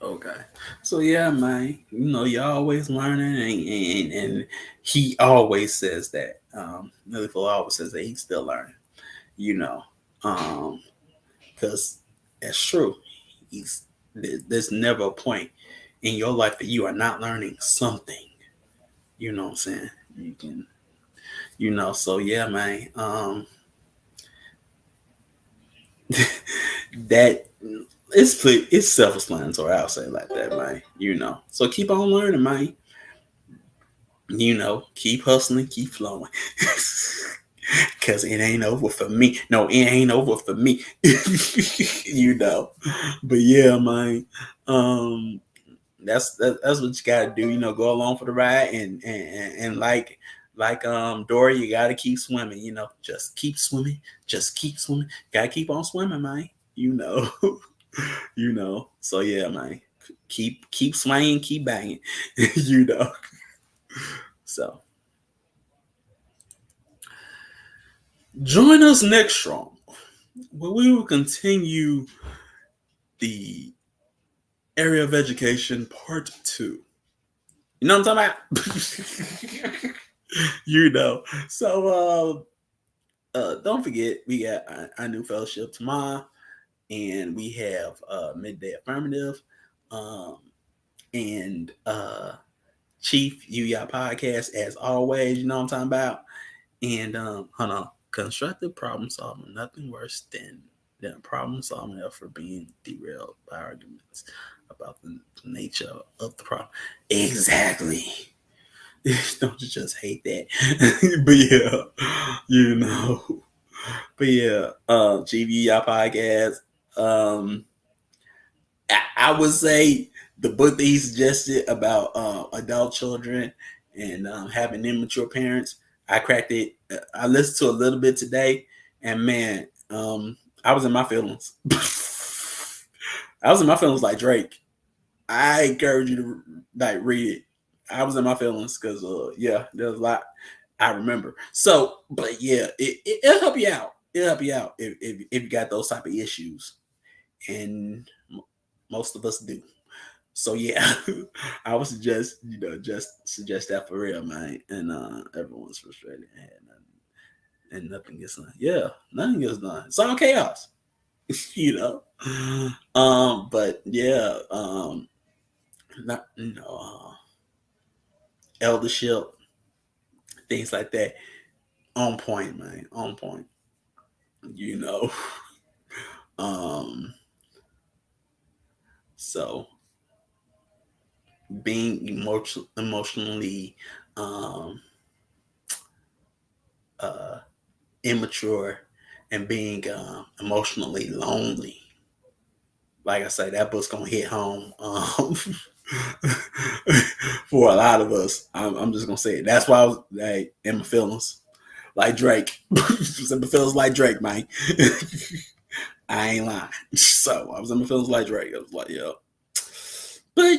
Okay. So yeah, man, you know, you're always learning, and he always says that. Neely always says that he's still learning, you know. Because that's true. There's never a point in your life that you are not learning something. You know what I'm saying? You can, you know, so yeah, man. That it's self-explanatory. I'll say it like that, man. You know, so keep on learning, man. You know, keep hustling, keep flowing. Cause it ain't over for me. No, it ain't over for me. You know. But yeah, man. That's what you gotta do, you know, go along for the ride, and like Dory, you gotta keep swimming, you know, just keep swimming, gotta keep on swimming, man, you know. You know, so yeah, man, keep swinging, keep banging. You know. So join us next strong, where we will continue the area of education part 2. You know what I'm talking about? You know. So don't forget, we got our new fellowship tomorrow, and we have midday affirmative, um, and Chief UYA podcast as always. You know what I'm talking about. And hold on, constructive problem solving, nothing worse than problem solving effort being derailed by arguments about the nature of the problem. Exactly. Don't you just hate that? But yeah, you know. But yeah, GVI podcast. Um, I would say the book that he suggested about adult children and having immature parents. I cracked it. I listened to a little bit today, and man, I was in my feelings. I was in my feelings like Drake. I encourage you to like read it. I was in my feelings because yeah, there's a lot I remember. So, but yeah, it'll help you out. It'll help you out if you got those type of issues, and most of us do. So yeah, I would suggest just suggest that for real, man. And everyone's frustrated and nothing gets done. Yeah, nothing gets done. It's all chaos, you know. But yeah, not eldership, things like that. On point, man. On point. You know. Um. So being emotionally um uh immature and being emotionally lonely. Like I say, that book's gonna hit home for a lot of us. I'm just gonna say it. That's why I was like in my feelings, like Drake. In my feelings like Drake, man. I ain't lying. So I was in my feelings like Drake. I was like, yeah. But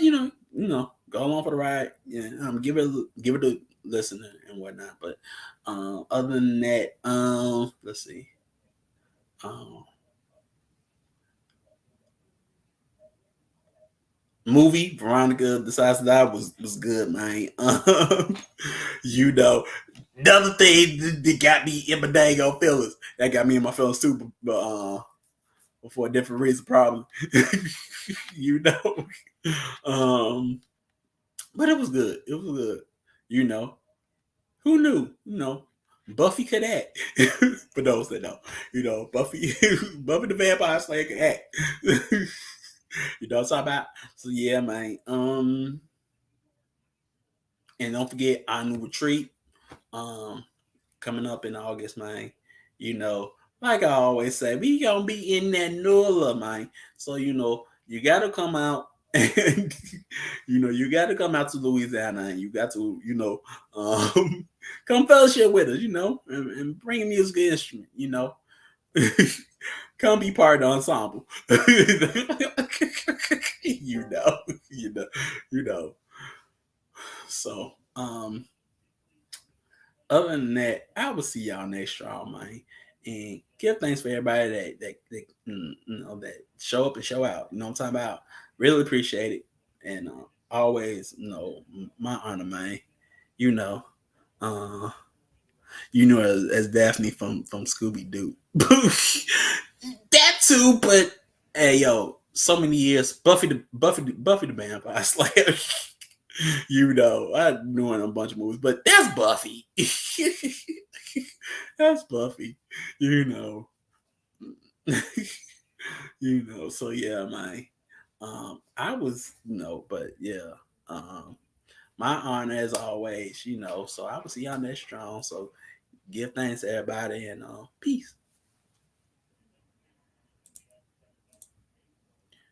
go along for the ride. Yeah, give it a listen and whatnot. But other than that, let's see. Movie Veronica Decides to Die was good, man. Another thing that got me in my dang old feelings. That got me in my feelings too, but for a different reason, probably. you know. But it was good. It was good. Who knew? Buffy could act. For those that know, Buffy, Buffy the Vampire Slayer could act. You know what I'm talking about? So yeah, man. And don't forget our new retreat. Coming up in August, man. Like I always say, we gonna be in that NOLA, man. So you gotta come out and you gotta come out to Louisiana and you got to, come fellowship with us, and bring a musical instrument, Come be part of the ensemble. you know, you know. So, other than that, I will see y'all next strong, man. And give thanks for everybody that show up and show out. You know what I'm talking about? Really appreciate it. And always, my honor, man. You know, uh, as Daphne from Scooby Doo. That too, but hey, yo, so many years. Buffy the Vampire Slayer. I'm doing a bunch of movies, but that's Buffy. That's Buffy. you know. So yeah, man. I was, but yeah. My honor as always, so I will see y'all next strong. So give thanks to everybody and peace.